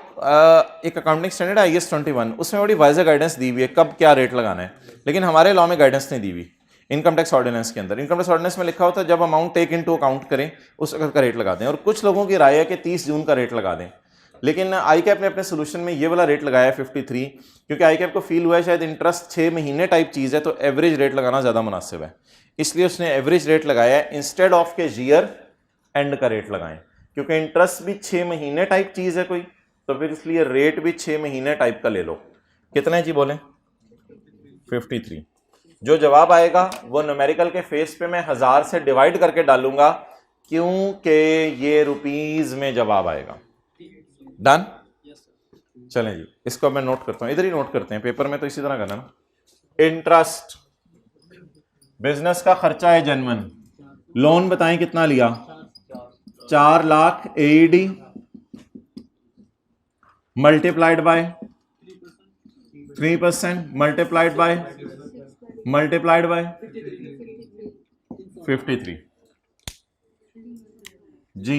एक अकाउंटिंग स्टैंडर्ड है IAS 21, उसमें बड़ी वाइज गाइडेंस दी हुई है कब क्या रेट लगाना है, लेकिन हमारे लॉ में गाइडेंस नहीं दी हुई। इनकम टैक्स ऑर्डिनेंस के अंदर। इनकम टैक्स ऑर्डिनेंस में लिखा होता है जब अमाउंट टेक इनटू अकाउंट करें उस वक्त का रेट लगा दें, और कुछ लोगों की राय है कि 30 जून का रेट लगा दें, लेकिन आईकैप ने अपने सोल्यूशन में ये वाला रेट लगाया है 53, क्योंकि आईकैप को फील हुआ है शायद इंटरेस्ट 6 महीने टाइप चीज़ है तो एवरेज रेट लगाना ज़्यादा मुनासिब है, इसलिए उसने एवरेज रेट लगाया है इंस्टेड ऑफ के ईयर एंड का रेट लगाएं, क्योंकि इंटरेस्ट भी 6 महीने टाइप चीज़ है कोई, तो फिर इसलिए रेट भी 6 महीने टाइप का ले लो। कितना है जी बोलें? 53। जो जवाब आएगा वो न्यूमेरिकल के फेस पे मैं 1000 से डिवाइड करके डालूंगा, क्योंकि ये रुपीज में जवाब आएगा। डन? चलें जी, इसको मैं नोट करता हूं, इधर ही नोट करते हैं, पेपर में तो इसी तरह करना ना। इंटरेस्ट, बिजनेस का खर्चा है जेन्युइन, लोन बताएं कितना लिया? 4 lakh AED multiplied by 3% multiplied by 53 जी,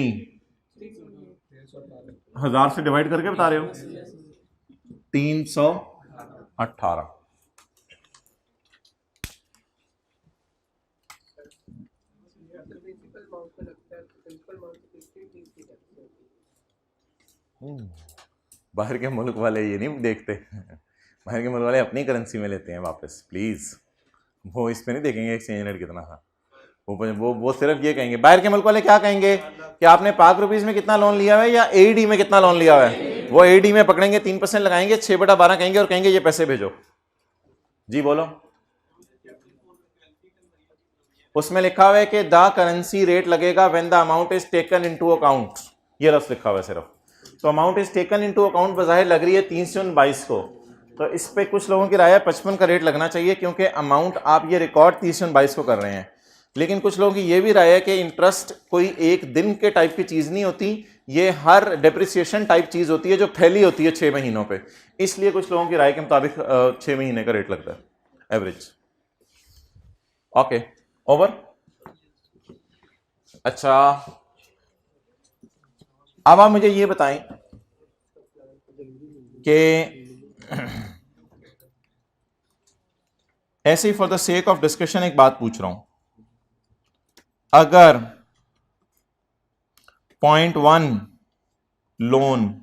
1000 से डिवाइड करके बता रहे हो? 318। बाहर के मुल्क वाले ये नहीं देखते, बाहर के मुल्क वाले अपनी करेंसी में लेते हैं वापस, प्लीज वो इस पे नहीं देखेंगे एक्सचेंज रेट कितना था, वो सिर्फ ये कहेंगे, बाहर के मुल्क वाले क्या कहेंगे कि आपने पाक रुपीज में कितना लोन लिया हुआ है या AED में कितना लोन लिया हुआ है, वो AED में पकड़ेंगे 3% लगाएंगे, 6/12 कहेंगे और कहेंगे ये पैसे भेजो। जी बोलो। उसमें लिखा हुआ है कि द करेंसी रेट लगेगा when the amount is taken into account, ये लफ्ज लिखा हुआ है सिर्फ, तो amount is taken into account बजाहिर लग रही है 30 जून 22 को, तो इस पे कुछ लोगों की राय है 55 का रेट लगना चाहिए, क्योंकि अमाउंट आप ये रिकॉर्ड 30 जून 22 को कर रहे हैं, लेकिन कुछ लोगों की ये भी राय है कि इंटरेस्ट कोई एक दिन के टाइप की चीज नहीं होती, ये हर डेप्रिसिएशन टाइप चीज होती है जो फैली होती है 6 महीनों पे, इसलिए कुछ लोगों की राय के मुताबिक 6 महीने का रेट लगता है एवरेज। Okay, over. अच्छा, अब आप मुझे ये बताएं कि ऐसे ही for the sake of discussion एक बात पूछ रहा हूं, अगर 0.1 लोन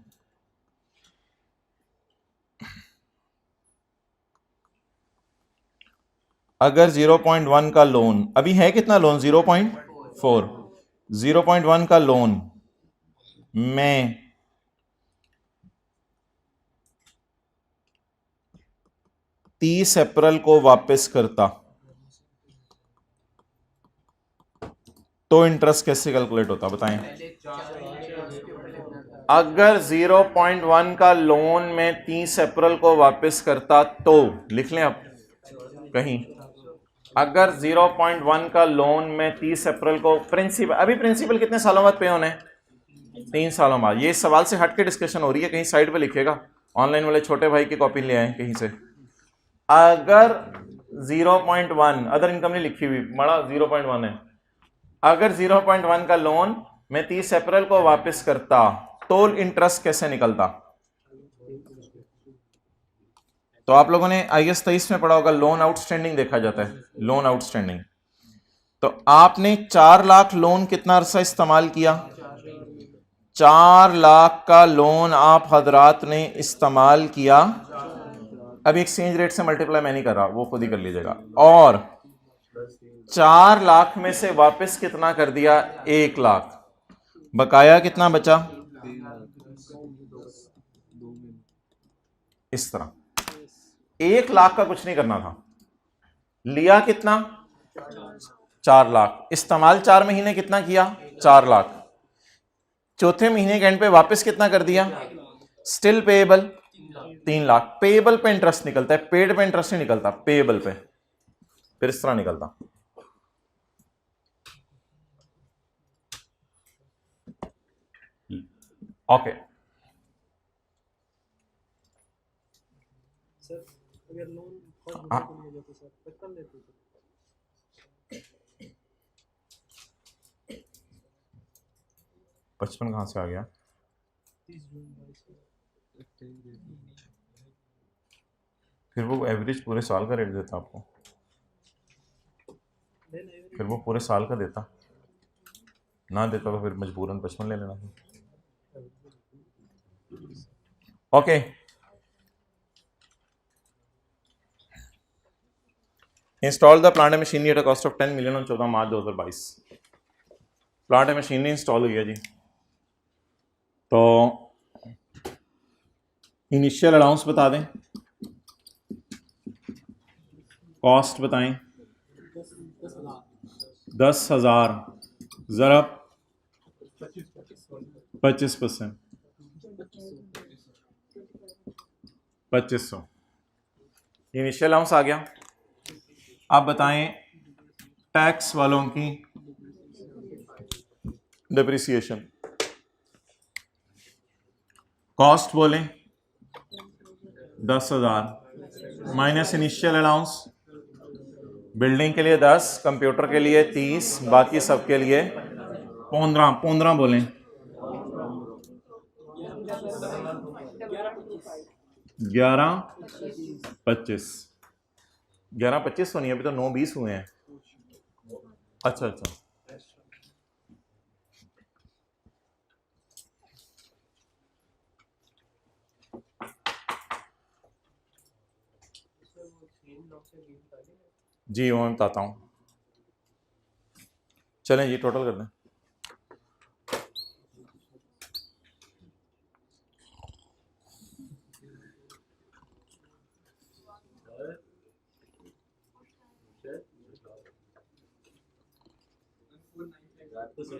अगर 0.1 का लोन, अभी है कितना लोन? 0.4, 0.1 का लोन मैं 30 अप्रैल को वापस करता तो इंटरेस्ट कैसे कैलकुलेट होता बताएं? अगर 0.1 का लोन मैं 30 अप्रैल को वापस करता तो, लिख लें आप कहीं, अगर 0.1 का लोन मैं 30 अप्रैल को, प्रिंसिपल, अभी प्रिंसिपल कितने सालों बाद पे होने? 3 सालों बाद। ये सवाल से हट के डिस्कशन हो रही है, कहीं साइड पे लिखेगा, ऑनलाइन वाले छोटे भाई की कॉपी ले आए कहीं से। अगर 0.1 अदर इनकम नहीं लिखी हुई, बड़ा 0.1 है, अगर 0.1 का लोन मैं 30 अप्रैल को वापस करता तो इंटरेस्ट कैसे निकलता? तो आप लोगों ने IAS 23 में पढ़ा होगा, लोन आउटस्टैंडिंग देखा जाता है, लोन आउटस्टैंडिंग। तो आपने 4 लाख लोन कितना अरसा इस्तेमाल किया? 4 लाख का लोन आप हजरात ने इस्तेमाल किया, अभी एक्सचेंज रेट से मल्टीप्लाई मैं नहीं कर रहा, वो खुद ही कर लीजिएगा, और 4 लाख में से वापस कितना कर दिया? 1 लाख, बकाया कितना बचा? इस तरह 1 लाख का कुछ नहीं करना था, लिया कितना? 4 लाख, इस्तेमाल 4 महीने कितना किया? 4 लाख, चौथे महीने के एंड पे वापस कितना कर दिया? Still payable 3 lakh. पेएबल पे इंटरेस्ट निकलता है, पेड पे इंटरेस्ट नहीं निकलता, पेएबल पे फिर इस तरह निकलता। ओके सर, अगर लोन 55 कहां से आ गया? 30 जून 22 फिर वो एवरेज पूरे साल का रेट देता आपको। फिर वो पूरे साल का देता, ना देता तो फिर मजबूरन 55 ले लेना था। Okay, install the plant and machinery at a cost of 10 million on 14 March 2022। Plant and machinery install हुई है जी। तो इनिशियल अलाउंस बता दें, कॉस्ट बताएं। 10,000 ज़रा 25%, 2500 इनिशियल अलाउंस आ गया। आप बताएं टैक्स वालों की डिप्रिसिएशन, कॉस्ट बोलें 10,000 माइनस इनिशियल अलाउंस, बिल्डिंग के लिए 10, कंप्यूटर के लिए 30, बाकी सब के लिए 15 बोलें 11-25, 11-25 तो नहीं, अभी तो 9-20 हुए हैं। अच्छा अच्छा, जी वो मैं बताता हूँ। चलें जी टोटल कर दें।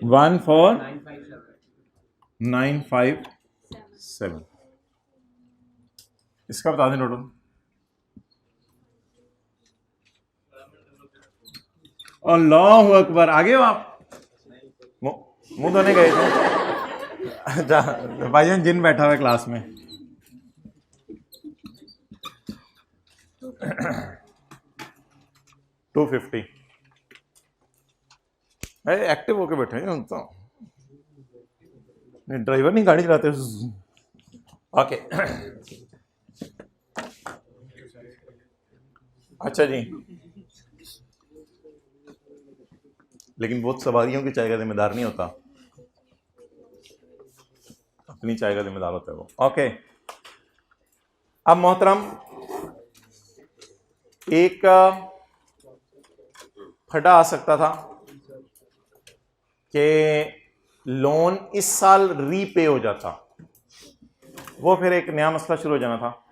वन फोर 957, इसका बता दें टोटल। अल्लाहु अकबर, आगे हो आप? मुंह धोने गए थे? अच्छा भाईजान, जिन बैठा हुआ है क्लास में। 250 एक्टिव होके बैठे हैं तो, ड्राइवर नहीं गाड़ी चलाते। ओके अच्छा जी, लेकिन बहुत सवारियों की चाय का जिम्मेदार नहीं होता, अपनी चाय का जिम्मेदार होता है वो। ओके, अब मोहतरम एक फटा आ सकता था कि लोन इस साल रीपे हो जाता, वो फिर एक नया मसला शुरू हो जाना था।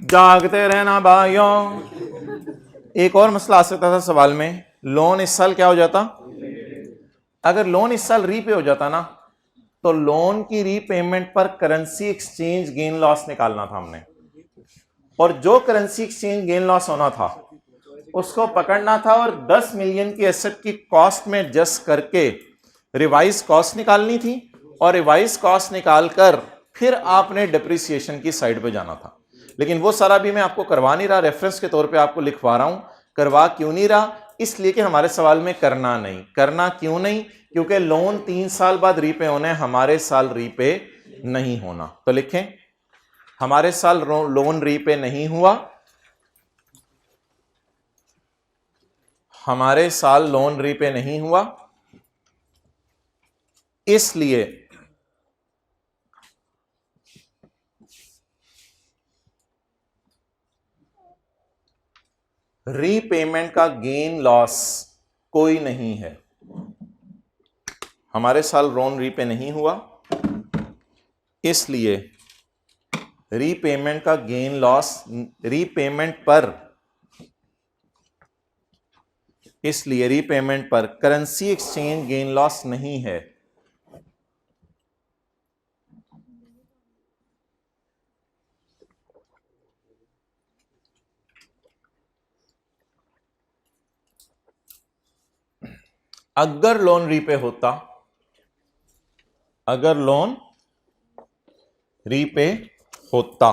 जागते रहना भाइयों, एक और मसला आ सकता था सवाल में, लोन इस साल क्या हो जाता? अगर लोन इस साल रीपे हो जाता ना, तो लोन की रीपेमेंट पर करेंसी एक्सचेंज गेन लॉस निकालना था हमने, और जो करेंसी एक्सचेंज गेन लॉस होना था उसको पकड़ना था और 10 मिलियन की एसेट की कॉस्ट में एडजस्ट करके रिवाइज कॉस्ट निकालनी थी, और रिवाइज कॉस्ट निकालकर फिर आपने डिप्रिसिएशन की साइड पे जाना था। लेकिन वो सारा भी मैं आपको करवा नहीं रहा, रेफरेंस के तौर पे आपको लिखवा रहा हूं। करवा क्यों नहीं रहा? इसलिए कि हमारे सवाल में करना नहीं। करना क्यों नहीं? क्योंकि लोन 3 साल बाद रीपे होने, हमारे साल रीपे नहीं होना। तो लिखें, हमारे साल लोन रीपे नहीं हुआ, हमारे साल लोन रीपे नहीं हुआ, इसलिए रीपेमेंट का गेन लॉस कोई नहीं है। हमारे साल लोन रीपे नहीं हुआ, इसलिए रीपेमेंट का गेन लॉस, रीपेमेंट पर, इसलिए रीपेमेंट पर करेंसी एक्सचेंज गेन लॉस नहीं है। अगर लोन रीपे होता, अगर लोन रीपे होता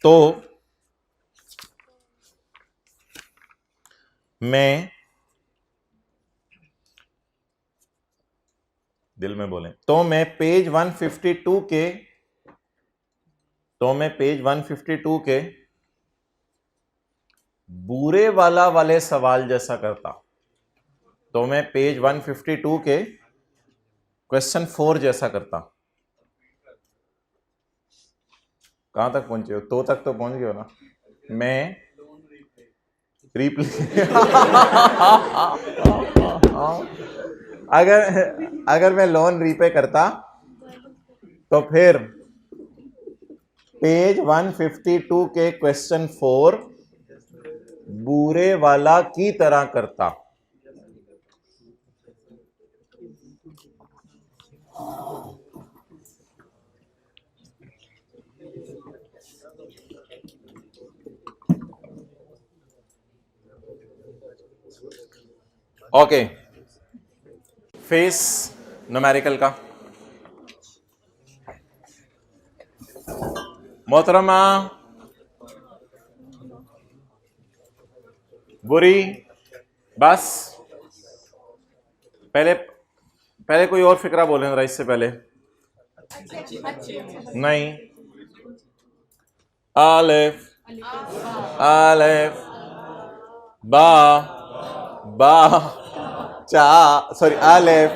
तो मैं, दिल में बोलें, तो मैं पेज 152 के, तो मैं पेज 152 के बुरे वाला वाले सवाल जैसा करता तो मैं पेज 152 के क्वेश्चन 4 जैसा करता। कहां तक पहुंचे हो? तो तक तो पहुंच गए हो ना। मैं रिप्ले अगर मैं लोन रीपे करता तो फिर पेज 152 के क्वेश्चन 4 बुरे वाला की तरह करता। ओके, फेस न्यूमेरिकल का मोहतरमा बुरी, बस पहले कोई और फिक्रा बोले जरा इससे पहले। नहीं, आलिफ आलिफ बा बा चा सॉरी आलिफ,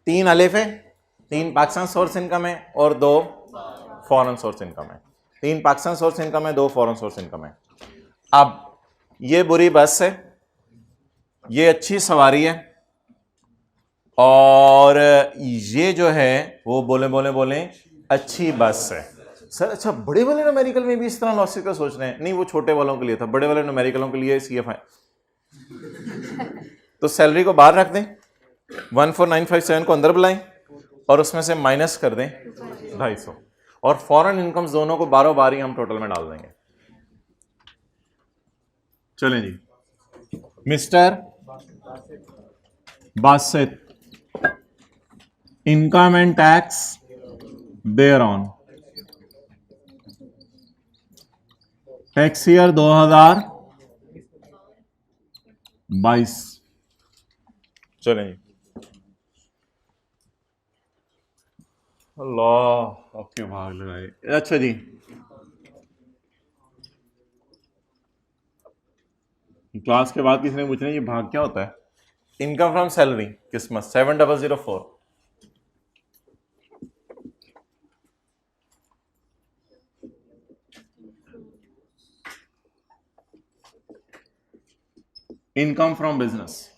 3 अलिफ है, 3 पाकिस्तान सोर्स इनकम है और 2 फॉरेन सोर्स इनकम है। 3 पाकिस्तान सोर्स इनकम है, 2 फॉरेन सोर्स इनकम है। अब ये बुरी बस है, ये अच्छी सवारी है, और ये जो है वो बोले अच्छी बस है। सर अच्छा, बड़े वाले न्यूमेरिकल में भी इस तरह लॉजिक का सोच रहे हैं? नहीं, वो छोटे वालों के लिए था, बड़े वाले न्यूमेरिकलों के लिए CFI। तो सैलरी को बाहर रख दें, 14957 को अंदर बुलाएं और उसमें से माइनस कर दें 250, और फॉरेन इनकम्स दोनों को बारों बारी हम टोटल में डाल देंगे। चलें जी, Mister Basit, income and tax bear on tax year 2022। चलें जी। अल्लाह, अब क्यों भाग लगाए? अच्छा जी, क्लास के बाद किसी ने पूछना ये भाग क्या होता है? इनकम फ्रॉम सैलरी किस्मत 7004। इनकम फ्रॉम बिजनेस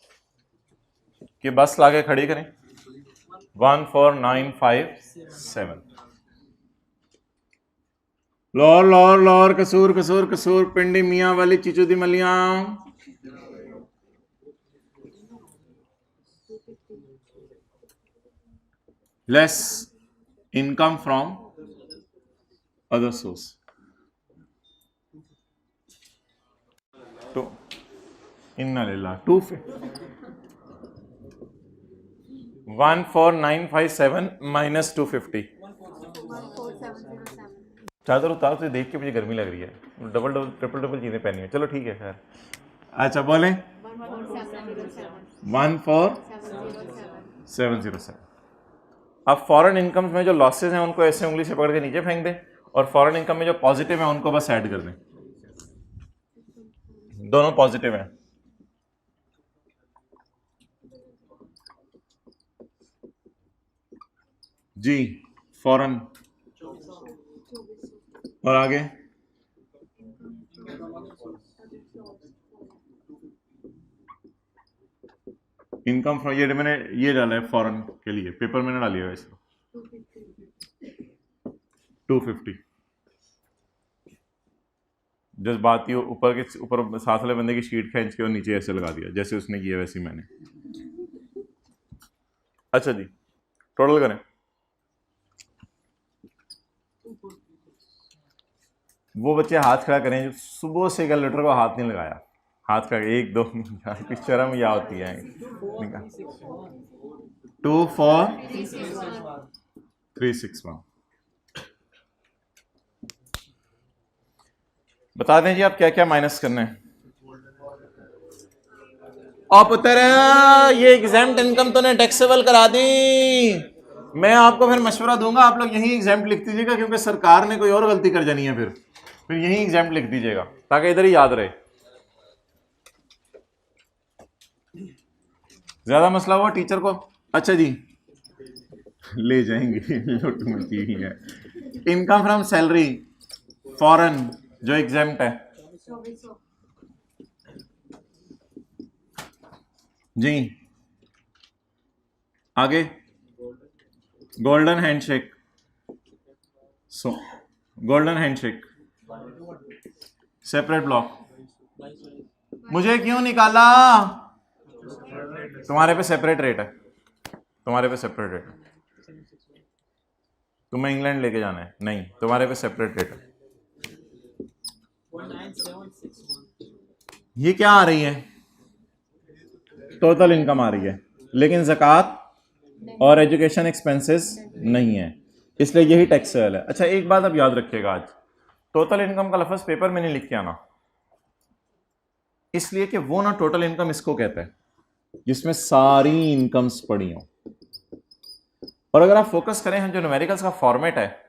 कि बस लाके खड़ी करें 14957। लोर लोर लोर कसूर कसूर कसूर पिंडी मियाँ वाली चीचू दी Mallian. Less income from other source तो इन्ना लिल्लाह 14957 माइनस 250। चादर उतार तो देख के मुझे गर्मी लग रही है, डबल डबल ट्रिपल डबल चीजें पहनी है। चलो ठीक है खैर। अच्छा बोलें 14707। अब फॉरेन इनकम्स में जो लॉसेस हैं उनको ऐसे उंगली से पकड़ के नीचे फेंक दें, और फॉरेन इनकम में जो पॉजिटिव है उनको बस ऐड कर दें। दोनों पॉजिटिव हैं। जी फॉरेन और आगे इनकम फ्रॉम, ये मैंने ये डाला है फॉरेन के लिए, पेपर मैंने डाली है वैसे 250। जिस बात की ऊपर साथ वाले बंदे की शीट खींच के और नीचे ऐसे लगा दिया जैसे उसने किया वैसे ही मैंने। अच्छा जी, टोटल करें। वो बच्चे हाथ खड़ा करें जो सुबह से कैलकुलेटर को हाथ नहीं लगाया। हाथ का 1 2 की शर्म या होती है। 24361। बता दें जी आप क्या क्या माइनस करना है। और पुत्र ये एग्जाम्प्ट इनकम तो ने टैक्सेबल करा दी। मैं आपको फिर मशवरा दूंगा, आप लोग यही एग्जाम्प्ट लिख दीजिएगा, क्योंकि सरकार ने कोई और गलती कर जानी है। फिर यही एग्जाम्प्ट लिख दीजिएगा ताकि इधर ही याद रहे। ज्यादा मसला हुआ टीचर को? अच्छा जी, ले जाएंगे लुट मची ही है। इनकम फ्रॉम सैलरी फॉरेन जो एग्जाम्प्ट है जी। आगे गोल्डन हैंडशेक, सो गोल्डन हैंडशेक सेपरेट ब्लॉक। मुझे क्यों निकाला? तुम्हारे पे सेपरेट रेट है, तुम्हारे पे सेपरेट रेट है। तुम्हें इंग्लैंड लेके जाना है? नहीं, तुम्हारे पे सेपरेट रेट है। 19761 ये क्या आ रही है? टोटल इनकम आ रही है, लेकिन ज़कात और एजुकेशन एक्सपेंसेस नहीं है, इसलिए यही टैक्सेबल है। अच्छा एक बात अब याद रखिएगा, आज टोटल इनकम का लफ्ज़ पेपर में नहीं लिख के आना, इसलिए कि वो ना टोटल इनकम इसको कहते हैं जिसमें सारी इनकम्स पड़ी हो। और अगर आप फोकस करें, हम जो न्यूमेरिकल्स का फॉर्मेट है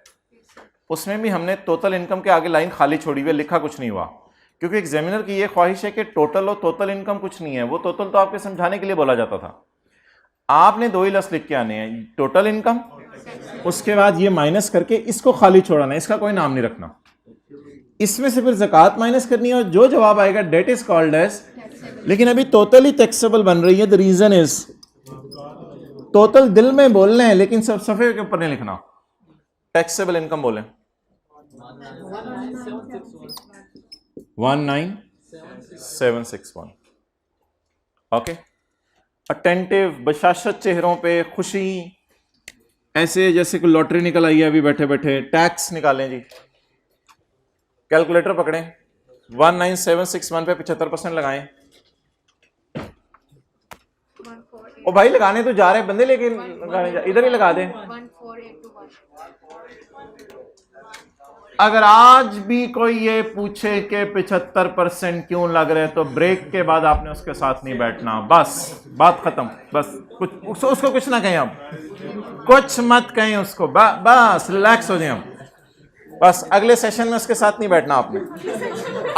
उसमें भी हमने टोटल इनकम के आगे लाइन खाली छोड़ी हुई है, लिखा कुछ नहीं हुआ, क्योंकि एग्जामिनर की ये ख्वाहिश है कि टोटल और टोटल इनकम कुछ नहीं है। वो टोटल तो आपके समझाने के लिए बोला जाता था। आपने दो ही लफ्ज़ लिख के आने हैं, टोटल इनकम, उसके बाद ये माइनस करके इसको खाली छोड़ना है, इसका कोई नाम नहीं रखना। इसमें से फिर ज़कात माइनस करनी है और जो जवाब आएगा डेट इज कॉल्ड एज, लेकिन अभी टोटली टैक्सेबल बन रही है। द रीजन इज टोटल दिल में बोलना है लेकिन सब सफे के ऊपर नहीं लिखना। टैक्सेबल इनकम बोले 19761। ओके, अटेंटिव बशाशत चेहरों पे खुशी, ऐसे जैसे कोई लॉटरी निकल आई है अभी बैठे बैठे। टैक्स निकालें जी, कैलकुलेटर पकड़ें, 19761 पे 75% लगाएं। ओ भाई लगाने तो जा रहे हैं बंदे, लेके इधर ही लगा दें। अगर आज भी कोई ये पूछे कि 75% क्यों लग रहे, तो ब्रेक के बाद आपने उसके साथ नहीं बैठना, बस बात खत्म। बस कुछ उसको कुछ ना कहें, अब कुछ मत कहें उसको, बस रिलैक्स हो जाए अब। बस अगले सेशन में उसके साथ नहीं बैठना आपने।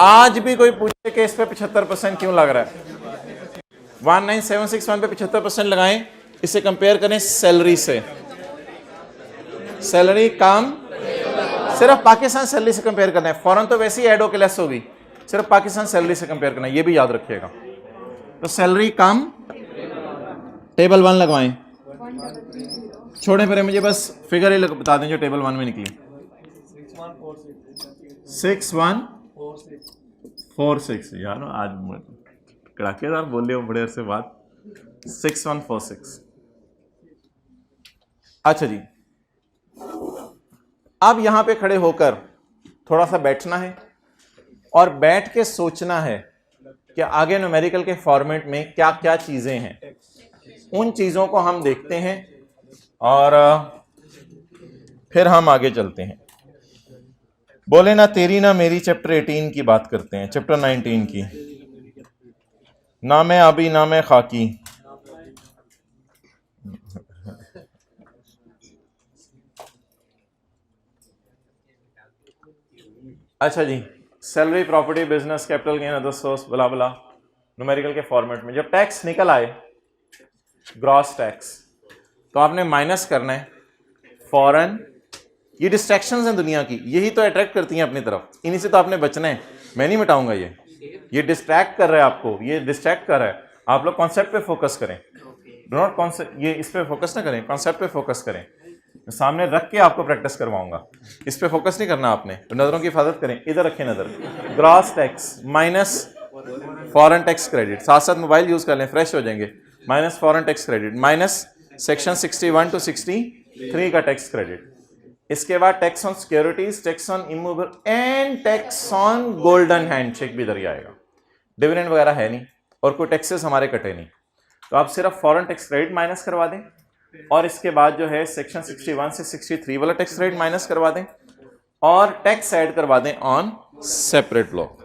आज भी कोई पूछे कि इस पे 75% क्यों लग रहा है, 19761 पे 75% लगाएं। इसे कंपेयर करें सैलरी से, सैलरी कम, सिर्फ पाकिस्तान सैलरी से कंपेयर करना है, फॉरेन तो वैसे ही ऐड होकर लेस होगी, सिर्फ पाकिस्तान सैलरी से कंपेयर करना है, ये भी याद रखिएगा। तो सैलरी कम, टेबल 1 लगवाएं, छोड़े परे, मुझे बस फिगर ही बता दें जो टेबल 1 में निकली। 6146 यार, आज कड़ाकेदार बोले हो बड़े अरसे बाद। 6146। अच्छा जी, अब यहां पे खड़े होकर थोड़ा सा बैठना है और बैठ के सोचना है कि आगे न्यूमेरिकल के फॉर्मेट में क्या क्या चीजें हैं। उन चीजों को हम देखते हैं और फिर हम आगे चलते हैं। बोले ना तेरी ना मेरी चैप्टर 18 की बात करते हैं, चैप्टर 19 की। ना मैं अभी ना मैं खाकी। अच्छा जी, salary, property, business, capital gain, other source, blah blah. Numerical के फॉर्मेट में जब टैक्स निकल आए, ग्रॉस टैक्स, तो आपने माइनस करना है फॉरेन। ये डिस्ट्रैक्शंस हैं दुनिया की, यही तो अट्रैक्ट करती हैं अपनी तरफ, इन्हीं से तो आपने बचना है। मैं नहीं मिटाऊंगा ये डिस्ट्रैक्ट कर रहा है आपको, ये डिस्ट्रैक्ट कर रहा है। आप लोग कॉन्सेप्ट पे फोकस करें, डू नॉट कॉन्सेप्ट, ये इस पे फोकस ना करें, कॉन्सेप्ट पे फोकस करें। सामने रख के आपको प्रैक्टिस करवाऊंगा, इस पे फोकस नहीं करना आपने। तो नजरों की हिफाजत करें, इधर रखें नजर। Gross tax minus foreign tax credit, साथ साथ मोबाइल यूज कर लें, फ्रेश हो जाएंगे। Minus foreign tax credit, minus section 61 to 63 का टैक्स क्रेडिट। इसके बाद tax on securities, tax on immovable and tax on golden handshake भी इधर ही आएगा। डिविडेंड वगैरह है नहीं और कोई टैक्सेस हमारे कटे नहीं, तो आप सिर्फ फॉरेन टैक्स क्रेडिट माइनस करवा दें और इसके बाद जो है सेक्शन 61 से 63 वाला टैक्स क्रेडिट माइनस करवा दें और टैक्स ऐड करवा दें ऑन सेपरेट ब्लॉक।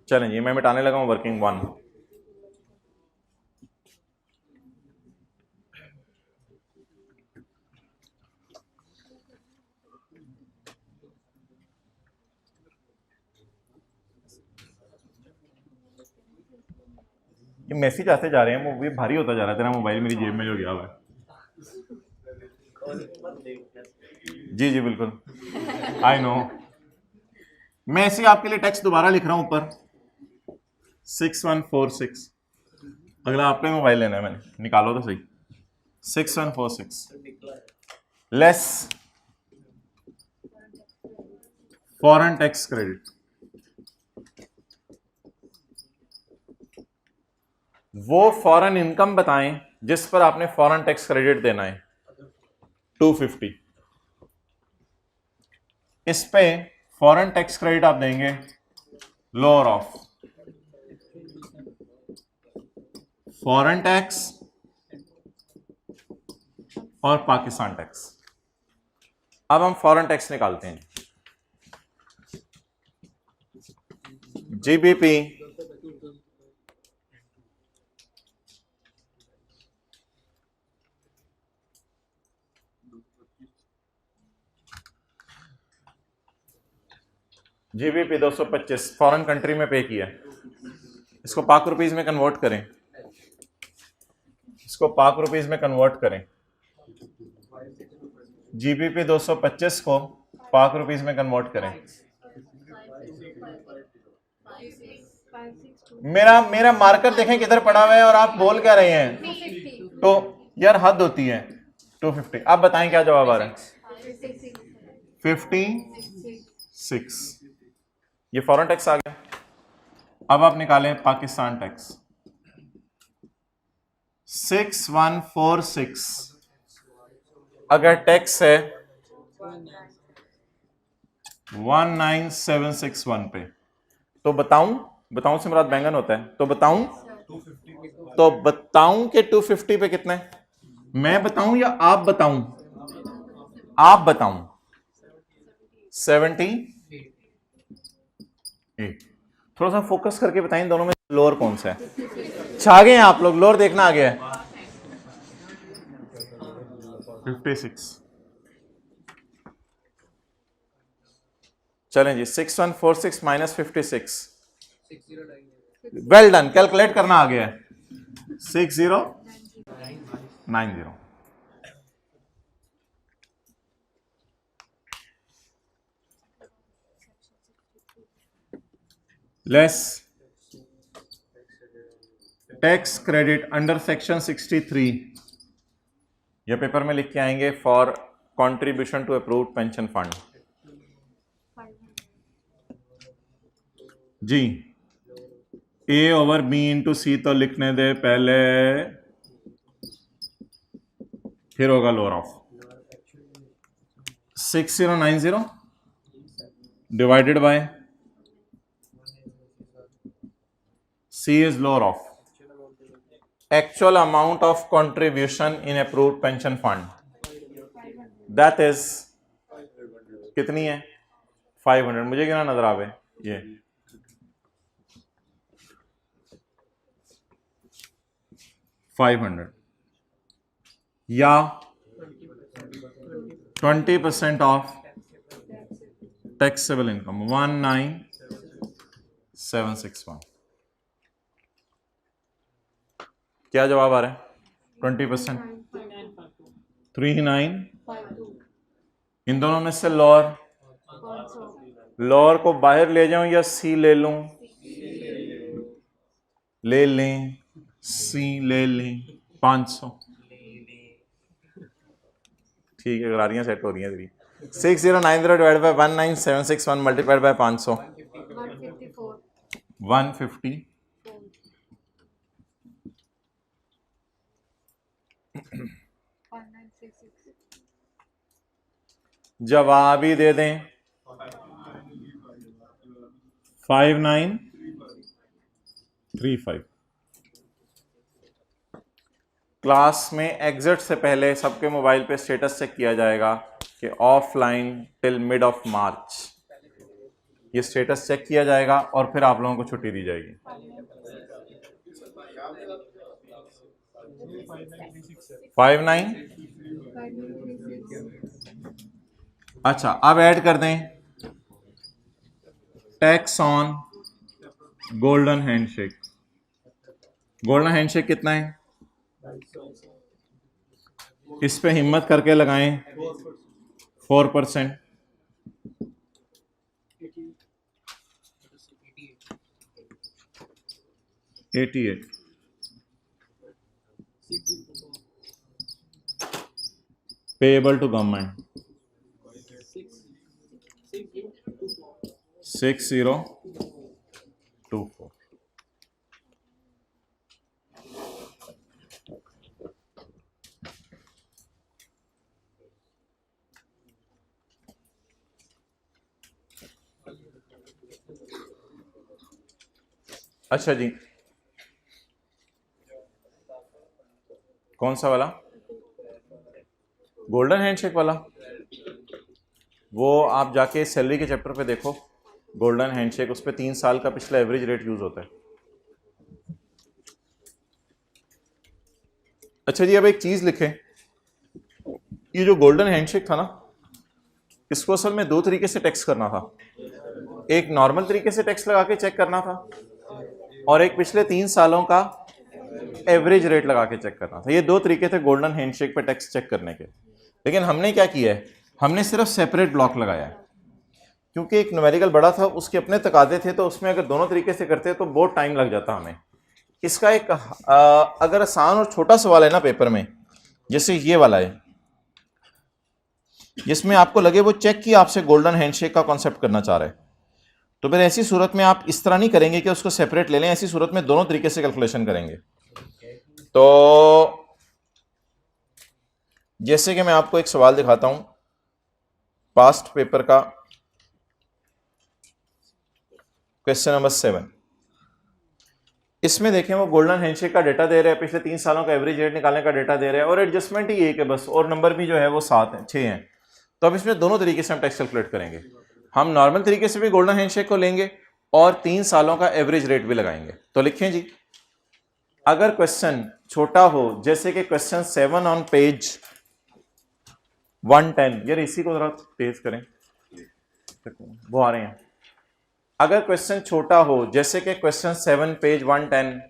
चलें जी, मैं मिटाने लगा हूं वर्किंग 1। ये मैसेज आते जा रहे हैं, वो ये भारी होता जा रहा है तेरा मोबाइल मेरी जेब में जो गया हुआ है। जी जी बिल्कुल, आई नो। मैं ऐसे आपके लिए टेक्स्ट दोबारा लिख रहा हूं ऊपर 6146। अगला आपका मोबाइल लेना है मैंने, निकालो तो सही। 6146 लेस फॉरेन टैक्स क्रेडिट। वो फॉरेन इनकम बताएं जिस पर आपने फॉरेन टैक्स क्रेडिट देना है। 250। इस पे फॉरेन टैक्स क्रेडिट आप देंगे लोअर ऑफ फॉरेन टैक्स और पाकिस्तान टैक्स। अब हम फॉरेन टैक्स निकालते हैं। जीबीपी जीबीपी 225 फॉरेन कंट्री में पे किया। इसको पाक रुपीज में कन्वर्ट करें, इसको पाक रुपीज में कन्वर्ट करें। जीबीपी 225 को पाक रुपीज में कन्वर्ट करें। मेरा मेरा मार्कर देखें किधर पड़ा हुआ है और आप बोल क्या रहे हैं। तो यार हद होती है। 250। आप बताएं क्या जवाब आ रहा है। 56। ये फॉरेन टैक्स आ गया। अब आप निकालें पाकिस्तान टैक्स। 6146 अगर टैक्स है 19761 पे, तो बताऊं से मुराद बैंगन होता है। तो बताऊं कि 250 पे कितना है। मैं बताऊं या आप बताऊं। आप बताऊं। 78। थोड़ा सा फोकस करके बताएं दोनों में लोअर कौन सा है। छा गए हैं आप लोग, लोअर देखना आ गया है। 56। चलें जी, 6146 माइनस 56। वेल डन, कैलकुलेट करना आ गया है। 6090 less tax credit under section 63। ये पेपर में लिख के आएंगे for contribution to approved pension fund. जी A over B into C तो लिखने दे पहले, फिर होगा lower of 6090 divided by C is lower of actual amount of contribution in approved pension fund, that is कितनी है 500। मुझे क्या नजर आवे ये 500 या 20% ऑफ टैक्सेबल इनकम 19761। क्या जवाब आ रहा है। 20%। 39। इन दोनों में से लोअर को बाहर ले जाऊं या सी ले लूं। ले लें, सी ले लें। 500 ठीक है, गरारियां सेट हो रही हैं तेरी। 6090 डिवाइड बाय 19761 मल्टीप्लाइड बाय 500 150। जवाब ही दे दें 5935। क्लास में एग्जिट से पहले सबके मोबाइल पे स्टेटस चेक किया जाएगा कि offline till mid of March. ये स्टेटस चेक किया जाएगा और फिर आप लोगों को छुट्टी दी जाएगी। 59। अच्छा अब ऐड कर दें tax on golden handshake golden handshake कितना है? इस पे हिम्मत करके लगाएं 4%। 88 पेएबल टू गवर्नमेंट 6024। अच्छा जी, कौन सा वाला? गोल्डन हैंडशेक वाला? वो आप जाके सैलरी के चैप्टर पे देखो, गोल्डन हैंडशेक, उस पर 3 साल का पिछला एवरेज रेट यूज होता है। अच्छा जी, अब एक चीज लिखें, ये जो गोल्डन हैंडशेक था ना, इसको असल में 2 तरीके से टैक्स करना था। एक नॉर्मल तरीके से टैक्स लगा के चेक करना था, और एक पिछले 3 सालों का एवरेज रेट लगा के चेक करना था। ये 2 तरीके थे गोल्डन हैंडशेक पे टैक्स चेक करने के। लेकिन हमने क्या किया है, हमने सिर्फ सेपरेट ब्लॉक लगाया है, क्योंकि एक न्यूमेरिकल बड़ा था, उसके अपने तकाजे थे, तो उसमें अगर दोनों तरीके से करते तो बहुत टाइम लग जाता हमें। इसका एक अगर आसान और छोटा सवाल है ना पेपर में, जैसे ये वाला है, जिसमें आपको लगे वो चेक की आपसे गोल्डन हैंडशेक का कॉन्सेप्ट करना चाह रहा है, तो फिर ऐसी सूरत में आप इस तरह नहीं करेंगे कि उसको सेपरेट ले लें। ऐसी सूरत में दोनों तरीके से कैलकुलेशन करेंगे। तो जैसे कि मैं आपको एक सवाल दिखाता हूं पास्ट पेपर का, क्वेश्चन नंबर 7। इसमें देखें वो गोल्डन हैंडशेक का डेटा दे रहे हैं, पिछले 3 सालों का एवरेज रेट निकालने का डेटा दे रहे हैं, और एडजस्टमेंट ही एक है बस, और नंबर भी जो है वो 6 हैं। तो अब इसमें दोनों तरीके से हम टैक्स कैलकुलेट करेंगे। हम नॉर्मल तरीके से भी गोल्डन हैंडशेक को लेंगे और 3 सालों का एवरेज रेट भी लगाएंगे। तो लिखें जी, अगर क्वेश्चन छोटा हो, जैसे कि क्वेश्चन 7 ऑन पेज 110, यार इसी को जरा तेज करें, वो आ रहे हैं। अगर क्वेश्चन छोटा हो, जैसे कि क्वेश्चन 7 पेज 110,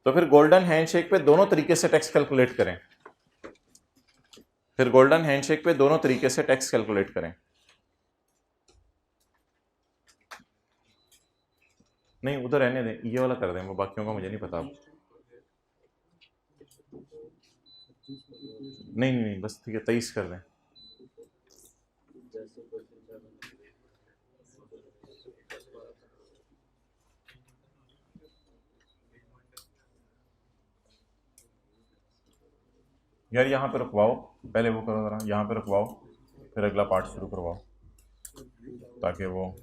तो फिर गोल्डन हैंडशेक पे दोनों तरीके से टैक्स कैलकुलेट करें। फिर गोल्डन हैंडशेक पे दोनों तरीके से टैक्स कैलकुलेट करें। नहीं, उधर रहने दें, ये वाला कर दें, वो बाकियों का मुझे नहीं पता। नहीं नहीं नहीं, बस ठीक है, 23 कर दें। यार यहाँ पे रुकवाओ, पहले वो करो जरा, यहाँ पे रुकवाओ, फिर अगला पार्ट शुरू करवाओ, ताकि वो